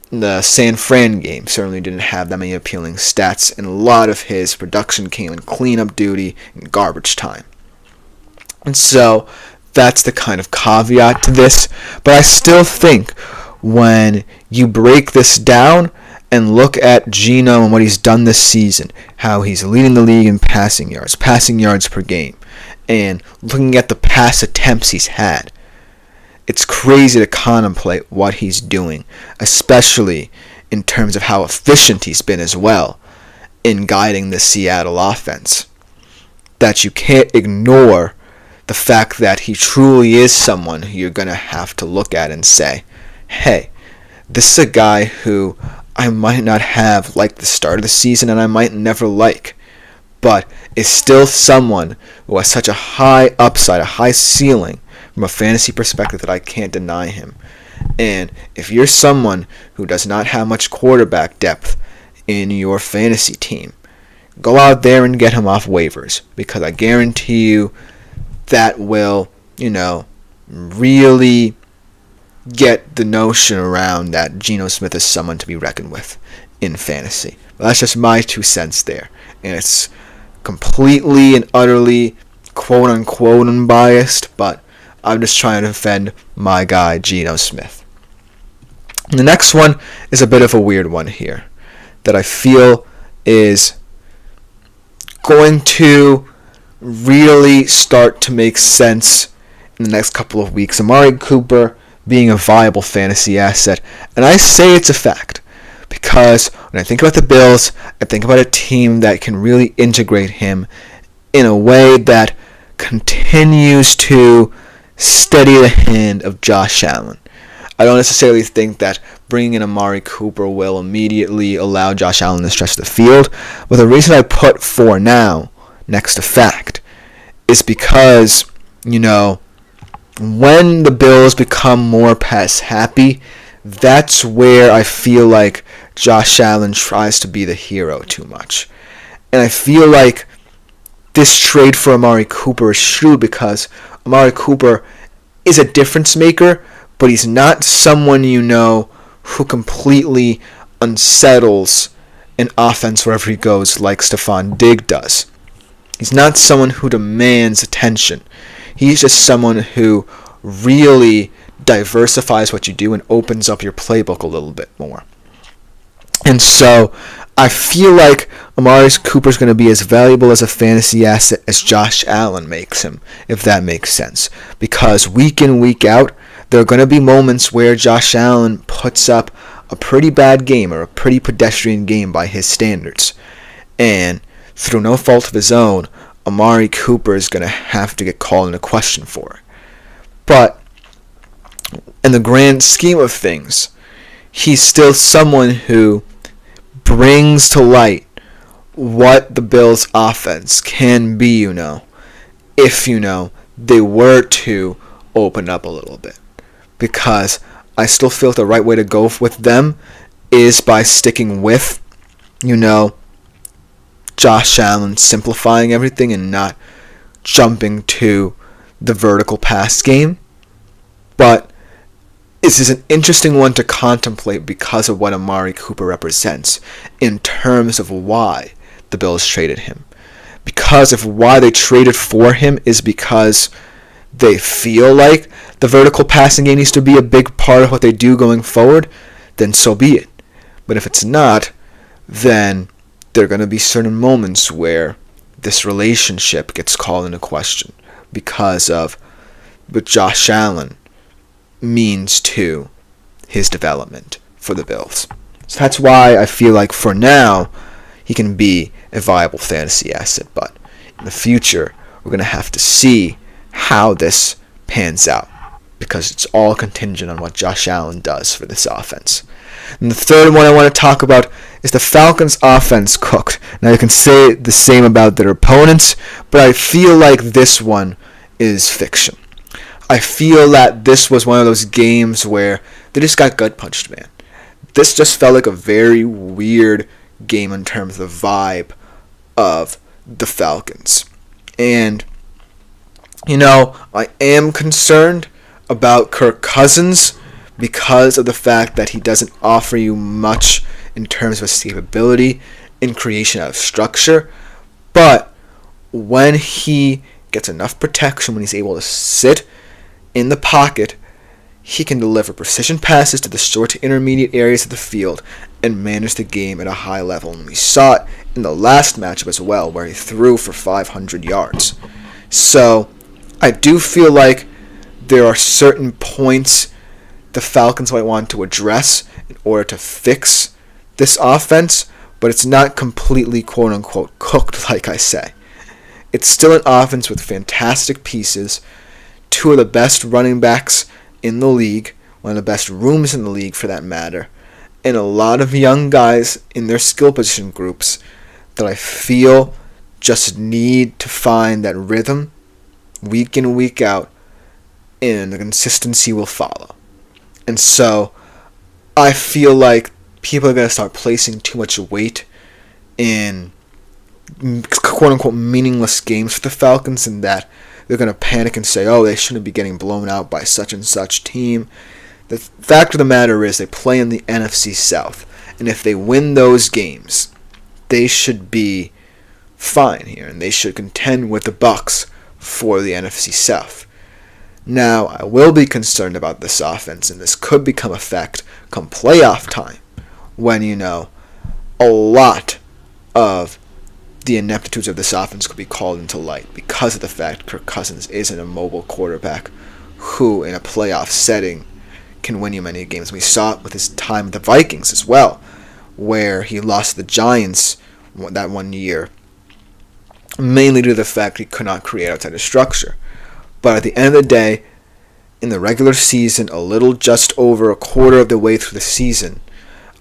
the San Fran game certainly didn't have that many appealing stats, and a lot of his production came in cleanup duty and garbage time. And so that's the kind of caveat to this. But I still think when you break this down and look at Geno and what he's done this season, how he's leading the league in passing yards per game, and looking at the pass attempts he's had, it's crazy to contemplate what he's doing, especially in terms of how efficient he's been as well in guiding the Seattle offense. that you can't ignore the fact that he truly is someone who you're going to have to look at and say, hey, this is a guy who I might not have liked the start of the season and I might never like, but is still someone who has such a high upside, a high ceiling from a fantasy perspective that I can't deny him. And if you're someone who does not have much quarterback depth in your fantasy team, go out there and get him off waivers, because I guarantee you that will, really get the notion around that Geno Smith is someone to be reckoned with in fantasy. But that's just my 2 cents there. And it's completely and utterly quote-unquote unbiased, but I'm just trying to defend my guy, Geno Smith. And the next one is a bit of a weird one here that I feel is going to really start to make sense in the next couple of weeks. Amari Cooper being a viable fantasy asset. And I say it's a fact because when I think about the Bills, I think about a team that can really integrate him in a way that continues to steady the hand of Josh Allen. I don't necessarily think that bringing in Amari Cooper will immediately allow Josh Allen to stretch the field, but the reason I put for now next to fact is because, when the Bills become more pass happy, that's where I feel like Josh Allen tries to be the hero too much. And I feel like this trade for Amari Cooper is true because Amari Cooper is a difference maker, but he's not someone who completely unsettles an offense wherever he goes like Stephon Diggs does. He's not someone who demands attention. He's just someone who really diversifies what you do and opens up your playbook a little bit more. And so I feel like Amari Cooper is going to be as valuable as a fantasy asset as Josh Allen makes him, if that makes sense. Because week in, week out, there are going to be moments where Josh Allen puts up a pretty bad game or a pretty pedestrian game by his standards. And through no fault of his own, Amari Cooper is going to have to get called into question for it. But in the grand scheme of things, he's still someone who brings to light what the Bills' offense can be, if, they were to open up a little bit. Because I still feel the right way to go with them is by sticking with, Josh Allen simplifying everything and not jumping to the vertical pass game. But this is an interesting one to contemplate because of what Amari Cooper represents in terms of why the Bills traded him. Because of why they traded for him is because they feel like the vertical passing game needs to be a big part of what they do going forward, then so be it. But if it's not, then there are going to be certain moments where this relationship gets called into question because of what Josh Allen means to his development for the Bills. So that's why I feel like for now he can be a viable fantasy asset, but in the future we're going to have to see how this pans out because it's all contingent on what Josh Allen does for this offense. And the third one I want to talk about is the Falcons' offense cooked. Now you can say the same about their opponents, but I feel like this one is fiction. I feel that this was one of those games where they just got gut punched, man. This just felt like a very weird game in terms of the vibe of the Falcons. And, I am concerned about Kirk Cousins because of the fact that he doesn't offer you much in terms of escapability in creation out of structure. But when he gets enough protection, when he's able to sit in the pocket, he can deliver precision passes to the short to intermediate areas of the field and manage the game at a high level. And we saw it in the last matchup as well, where he threw for 500 yards. So I do feel like there are certain points the Falcons might want to address in order to fix this offense, but it's not completely quote-unquote cooked, like I say. it's still an offense with fantastic pieces, two of the best running backs in the league, one of the best rooms in the league for that matter, and a lot of young guys in their skill position groups that I feel just need to find that rhythm week in, week out, and the consistency will follow. And so I feel like people are going to start placing too much weight in quote-unquote meaningless games for the Falcons, and that they're going to panic and say, oh, they shouldn't be getting blown out by such and such team. The fact of the matter is they play in the NFC South, and if they win those games, they should be fine here, and they should contend with the Bucs for the NFC South. Now, I will be concerned about this offense, and this could become a fact come playoff time, when, a lot of the ineptitudes of this offense could be called into light because of the fact Kirk Cousins isn't a mobile quarterback who, in a playoff setting, can win you many games. We saw it with his time with the Vikings as well, where he lost the Giants that one year, mainly due to the fact he could not create outside of structure. But at the end of the day, in the regular season, a little just over a quarter of the way through the season,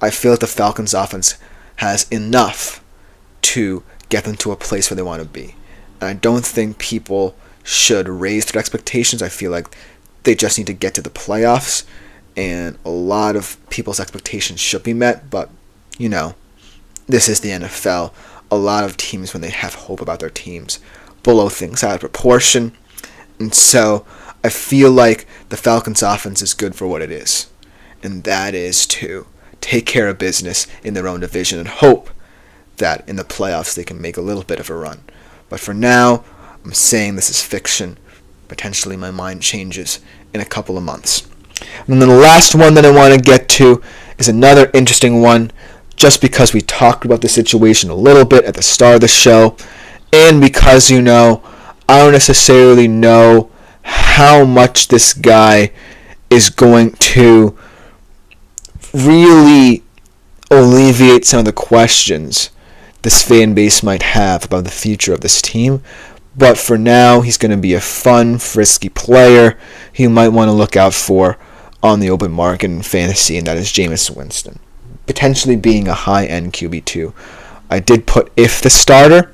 I feel that the Falcons' offense has enough to get them to a place where they want to be. And I don't think people should raise their expectations. I feel like they just need to get to the playoffs, and a lot of people's expectations should be met. But, this is the NFL. A lot of teams, when they have hope about their teams, blow things out of proportion. And so I feel like the Falcons' offense is good for what it is, and that is to take care of business in their own division and hope that in the playoffs they can make a little bit of a run. But for now, I'm saying this is fiction. Potentially my mind changes in a couple of months. And then the last one that I want to get to is another interesting one, just because we talked about the situation a little bit at the start of the show, and because, I don't necessarily know how much this guy is going to really alleviate some of the questions this fan base might have about the future of this team. But for now, he's going to be a fun, frisky player who you might want to look out for on the open market in fantasy, and that is Jameis Winston, potentially being a high-end QB2. I did put if the starter,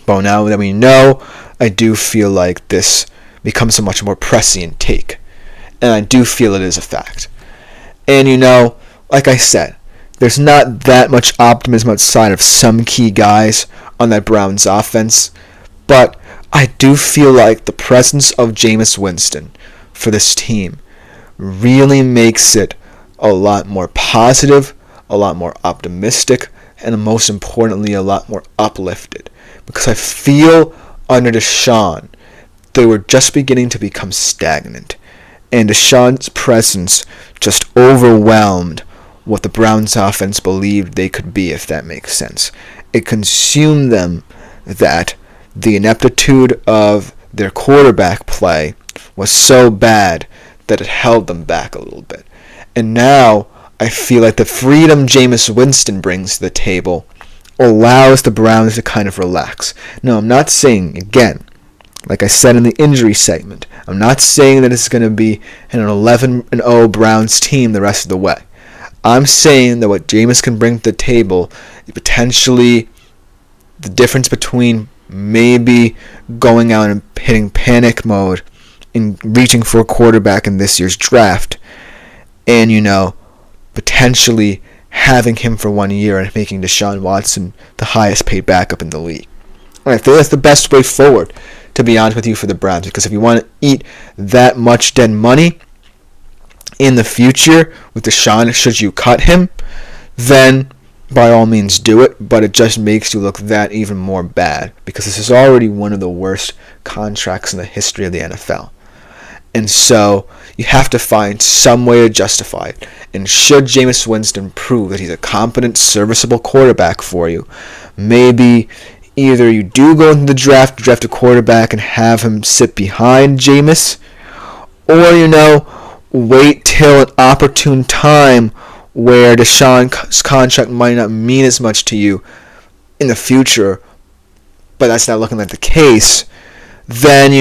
but now that we know, I do feel like this becomes a much more prescient take, and I do feel it is a fact. And like I said, there's not that much optimism outside of some key guys on that Browns offense, but I do feel like the presence of Jameis Winston for this team really makes it a lot more positive, a lot more optimistic, and most importantly, a lot more uplifted. Because I feel under Deshaun, they were just beginning to become stagnant, and Deshaun's presence just overwhelmed what the Browns offense believed they could be, if that makes sense. It consumed them that the ineptitude of their quarterback play was so bad that it held them back a little bit. And now I feel like the freedom Jameis Winston brings to the table allows the Browns to kind of relax. Now, I'm not saying, again, like I said in the injury segment, I'm not saying that it's going to be an 11-0 Browns team the rest of the way. I'm saying that what Jameis can bring to the table is potentially the difference between maybe going out and hitting panic mode and reaching for a quarterback in this year's draft, and, potentially having him for 1 year and making Deshaun Watson the highest paid backup in the league. And I feel that's the best way forward, to be honest with you, for the Browns, because if you want to eat that much dead money in the future with Deshaun, should you cut him, then by all means do it, but it just makes you look that even more bad, because this is already one of the worst contracts in the history of the NFL. And so you have to find some way to justify it. And should Jameis Winston prove that he's a competent, serviceable quarterback for you, maybe either you do go into the draft a quarterback and have him sit behind Jameis, or, wait till an opportune time where Deshaun's contract might not mean as much to you in the future, but that's not looking like the case, then,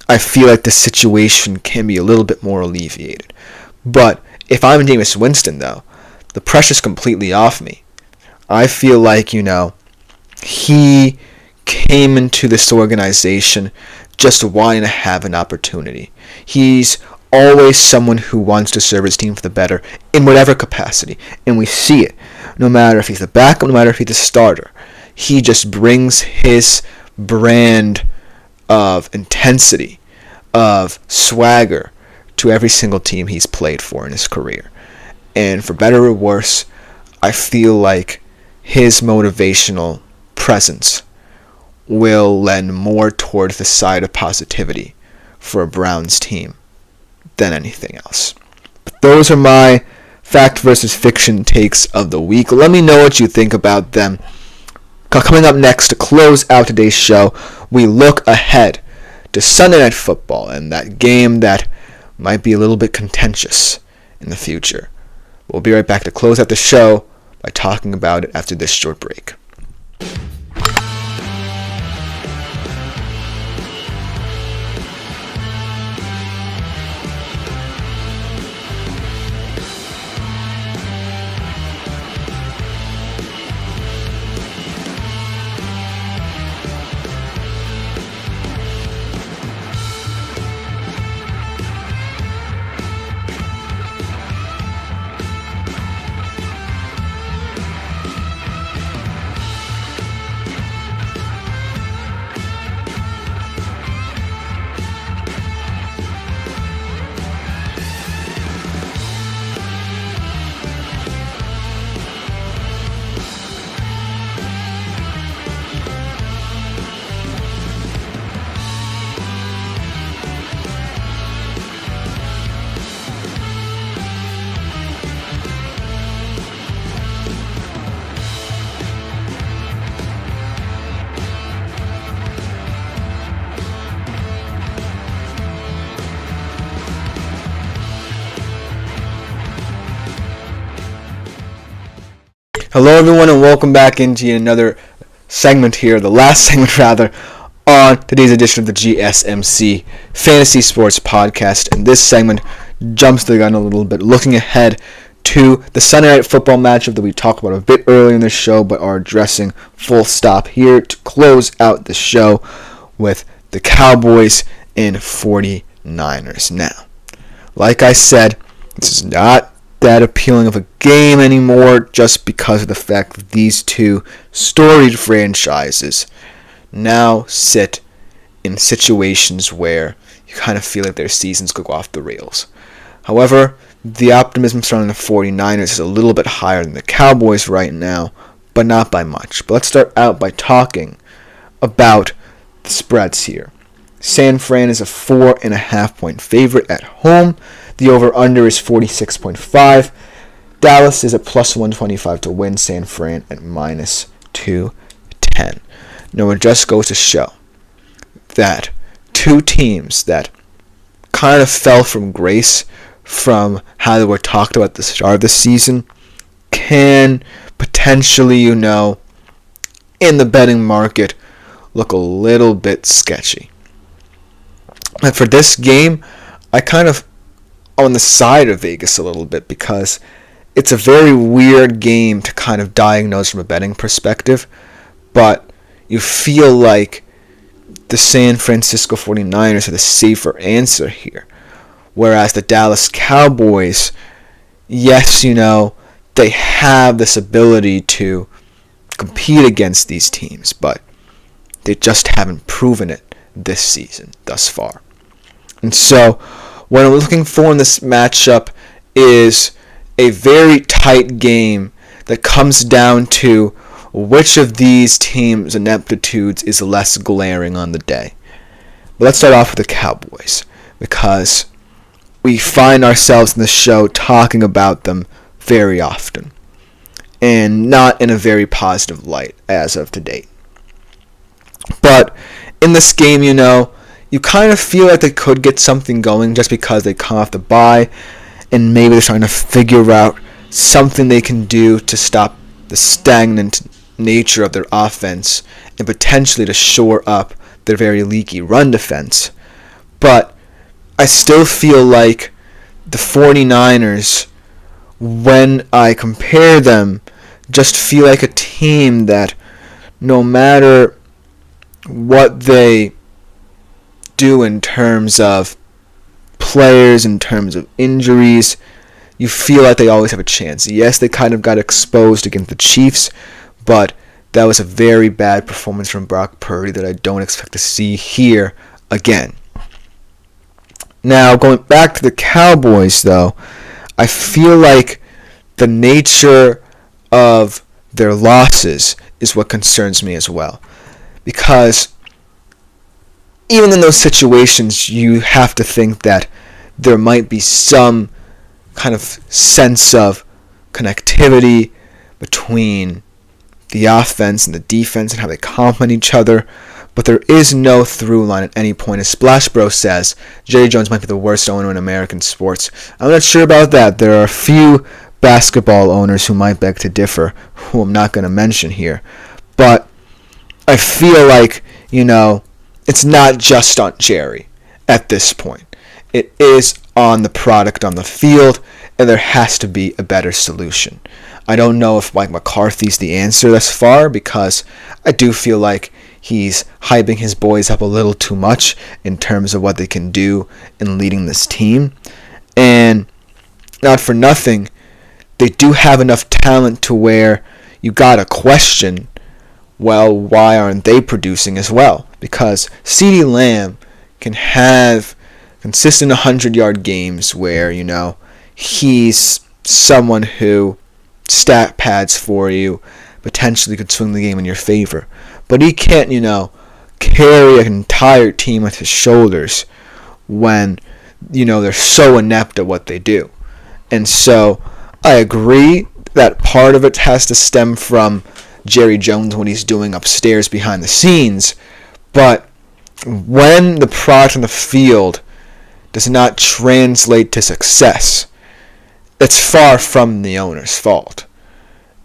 I feel like the situation can be a little bit more alleviated. But if I'm Jameis Winston, though, the pressure's completely off me. I feel like, he came into this organization just wanting to have an opportunity. He's always someone who wants to serve his team for the better in whatever capacity. And we see it. No matter if he's the backup, no matter if he's the starter. He just brings his brand of intensity, of swagger to every single team he's played for in his career. And for better or worse, I feel like his motivational presence will lend more towards the side of positivity for a Browns team than anything else. But those are my fact versus fiction takes of the week. Let me know what you think about them. Coming up next to close out today's show, we look ahead to Sunday Night Football and that game that might be a little bit contentious in the future. We'll be right back to close out the show by talking about it after this short break. Hello everyone and welcome back into another segment here, the last segment rather, on today's edition of the GSMC Fantasy Sports Podcast. And this segment jumps the gun a little bit, looking ahead to the Sunday Night Football matchup that we talked about a bit earlier in the show, but are addressing full stop here to close out the show with the Cowboys and 49ers. Now, like I said, this is not that appealing of a game anymore just because of the fact that these two storied franchises now sit in situations where you kind of feel like their seasons could go off the rails. However, the optimism surrounding the 49ers is a little bit higher than the Cowboys right now, but not by much. But let's start out by talking about the spreads here. San Fran is a 4.5 point favorite at home. The over-under is 46.5. Dallas is at plus 125 to win. San Fran at minus 210. Now it just goes to show that two teams that kind of fell from grace from how they were talked about at the start of the season can potentially, in the betting market, look a little bit sketchy. And for this game, I kind of on the side of Vegas a little bit because it's a very weird game to kind of diagnose from a betting perspective, but you feel like the San Francisco 49ers are the safer answer here, whereas the Dallas Cowboys, yes, they have this ability to compete against these teams, but they just haven't proven it this season thus far. And so what I'm looking for in this matchup is a very tight game that comes down to which of these teams' ineptitudes is less glaring on the day. But let's start off with the Cowboys, because we find ourselves in the show talking about them very often, and not in a very positive light as of to date. But in this game, you kind of feel like they could get something going just because they come off the bye, and maybe they're trying to figure out something they can do to stop the stagnant nature of their offense and potentially to shore up their very leaky run defense. But I still feel like the 49ers, when I compare them, just feel like a team that no matter what they do in terms of players, in terms of injuries, you feel like they always have a chance. Yes, they kind of got exposed against the Chiefs, but that was a very bad performance from Brock Purdy that I don't expect to see here again. Now, going back to the Cowboys, though, I feel like the nature of their losses is what concerns me as well. Because even in those situations, you have to think that there might be some kind of sense of connectivity between the offense and the defense and how they complement each other. But there is no through line at any point. As Splash Bro says, Jerry Jones might be the worst owner in American sports. I'm not sure about that. There are a few basketball owners who might beg to differ, who I'm not going to mention here. But I feel like, it's not just on Jerry at this point. It is on the product on the field, and there has to be a better solution. I don't know if Mike McCarthy's the answer thus far, because I do feel like he's hyping his boys up a little too much in terms of what they can do in leading this team. And not for nothing, they do have enough talent to where you gotta question, well, why aren't they producing as well? Because CeeDee Lamb can have consistent 100-yard games where, he's someone who stat pads for you, potentially could swing the game in your favor. But he can't, carry an entire team on his shoulders when, they're so inept at what they do. And so I agree that part of it has to stem from Jerry Jones, what he's doing upstairs behind the scenes. But when the product on the field does not translate to success, it's far from the owner's fault.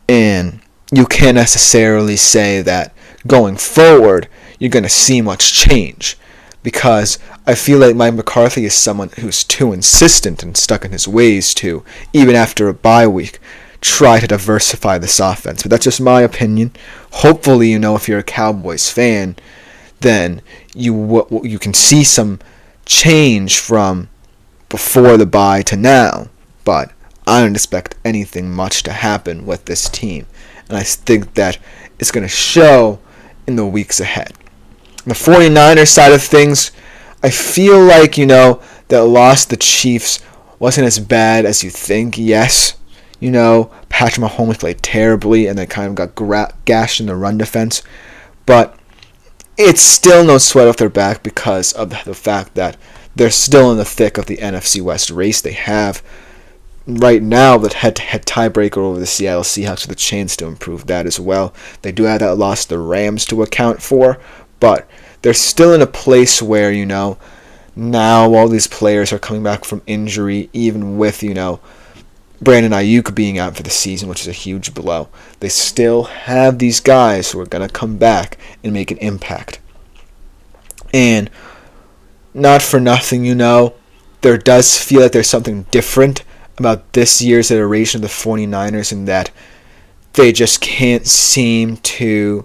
And you can't necessarily say that going forward you're going to see much change, because I feel like Mike McCarthy is someone who's too insistent and stuck in his ways to, even after a bye week, try to diversify this offense. But that's just my opinion. Hopefully, if you're a Cowboys fan, then you can see some change from before the bye to now. But I don't expect anything much to happen with this team. And I think that it's going to show in the weeks ahead. The 49ers side of things, I feel like, that loss to the Chiefs wasn't as bad as you think. Yes, Patrick Mahomes played terribly and they kind of got gashed in the run defense. But it's still no sweat off their back because of the fact that they're still in the thick of the NFC West race. They have right now the head-to-head tiebreaker over the Seattle Seahawks with a chance to improve that as well. They do have that loss to the Rams to account for, but they're still in a place where, now all these players are coming back from injury, even with, Brandon Ayuk being out for the season, which is a huge blow. They still have these guys who are going to come back and make an impact. And not for nothing, there does feel like there's something different about this year's iteration of the 49ers in that they just can't seem to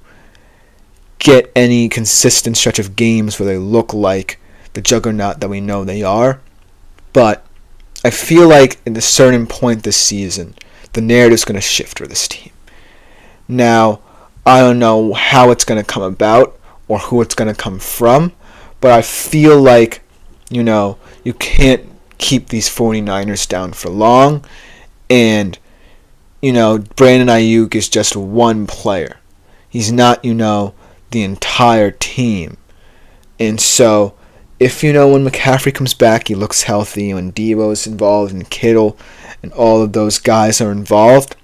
get any consistent stretch of games where they look like the juggernaut that we know they are. But I feel like at a certain point this season, the narrative's going to shift for this team. Now, I don't know how it's going to come about or who it's going to come from, but I feel like, you can't keep these 49ers down for long. And, Brandon Ayuk is just one player. He's not, the entire team. And so, if, when McCaffrey comes back, he looks healthy, when Deebo's involved, and Kittle, and all of those guys are involved,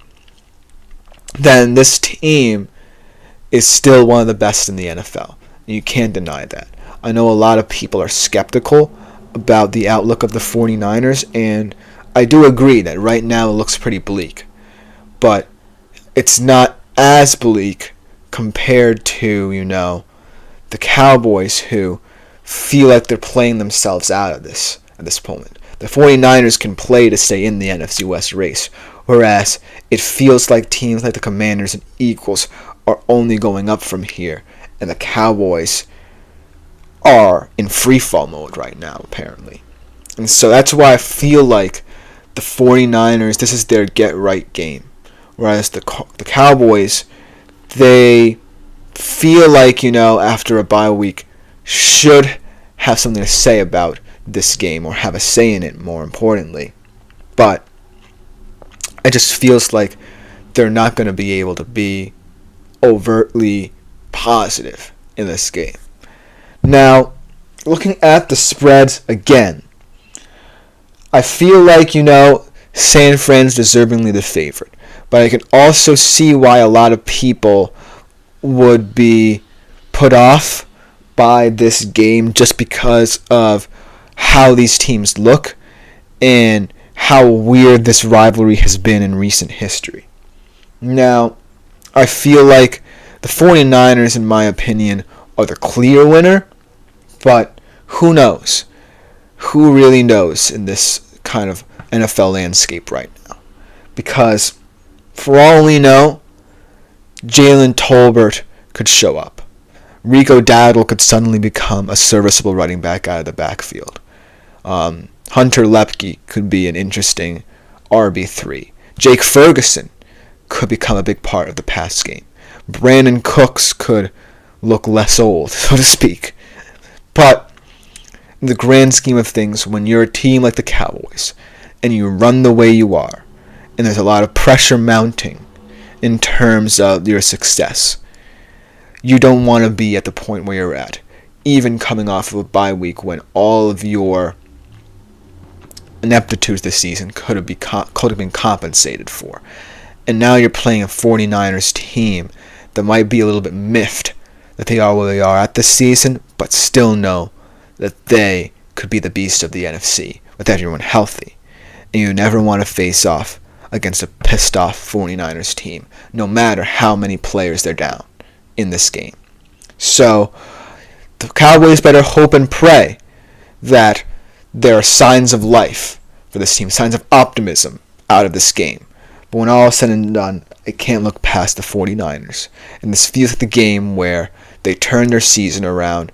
then this team is still one of the best in the NFL. And you can't deny that. I know a lot of people are skeptical about the outlook of the 49ers, and I do agree that right now it looks pretty bleak. But it's not as bleak compared to, the Cowboys, who feel like they're playing themselves out of this at this moment. The 49ers can play to stay in the NFC West race, whereas it feels like teams like the Commanders and Eagles are only going up from here, and the Cowboys are in freefall mode right now, apparently. And so that's why I feel like the 49ers, this is their get-right game. Whereas the Cowboys, they feel like, after a bye week, should have something to say about this game, or have a say in it, more importantly. But it just feels like they're not going to be able to be overtly positive in this game. Now, looking at the spreads again, I feel like, San Fran's deservingly the favorite. But I can also see why a lot of people would be put off by this game just because of how these teams look and how weird this rivalry has been in recent history. Now, I feel like the 49ers, in my opinion, are the clear winner, but who knows? Who really knows in this kind of NFL landscape right now? Because for all we know, Jalen Tolbert could show up. Rico Dowdle could suddenly become a serviceable running back out of the backfield. Hunter Lepke could be an interesting RB3. Jake Ferguson could become a big part of the pass game. Brandon Cooks could look less old, so to speak. But in the grand scheme of things, when you're a team like the Cowboys and you run the way you are, and there's a lot of pressure mounting in terms of your success, you don't want to be at the point where you're at, even coming off of a bye week when all of your ineptitudes this season could have been compensated for. And now you're playing a 49ers team that might be a little bit miffed that they are where they are at this season, but still know that they could be the beast of the NFC with everyone healthy. And you never want to face off against a pissed off 49ers team, no matter how many players they're down in this game. So the Cowboys better hope and pray that there are signs of life for this team, signs of optimism out of this game. But when all is said and done, I can't look past the 49ers. And this feels like the game where they turn their season around.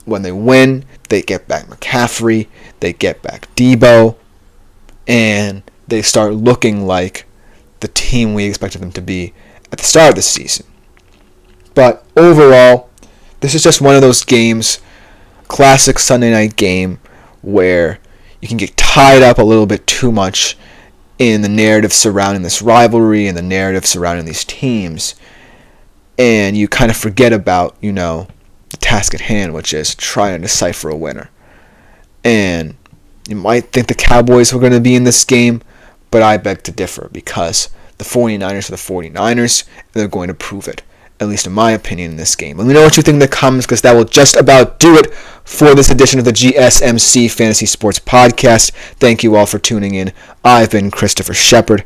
When they win, they get back McCaffrey, they get back Debo, and they start looking like the team we expected them to be at the start of the season. But overall, this is just one of those games, classic Sunday night game, where you can get tied up a little bit too much in the narrative surrounding this rivalry and the narrative surrounding these teams, and you kind of forget about, the task at hand, which is trying to decipher a winner. And you might think the Cowboys were going to be in this game, but I beg to differ, because the 49ers are the 49ers, and they're going to prove it, at least in my opinion, in this game. Let me know what you think in the comments, because that will just about do it for this edition of the GSMC Fantasy Sports Podcast. Thank you all for tuning in. I've been Christopher Shepard.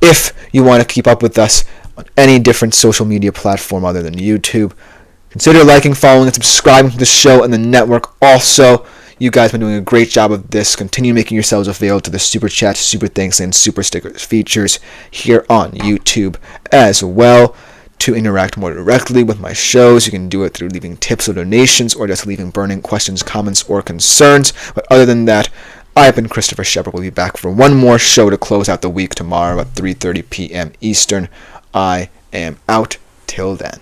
If you want to keep up with us on any different social media platform other than YouTube, consider liking, following, and subscribing to the show and the network. Also, you guys have been doing a great job of this. Continue making yourselves available to the Super Chats, Super Thanks, and Super Stickers features here on YouTube as well. To interact more directly with my shows, you can do it through leaving tips or donations, or just leaving burning questions, comments, or concerns. But other than that, I've been Christopher Shepard. We'll be back for one more show to close out the week tomorrow at 3:30 p.m. Eastern. I am out. Till then.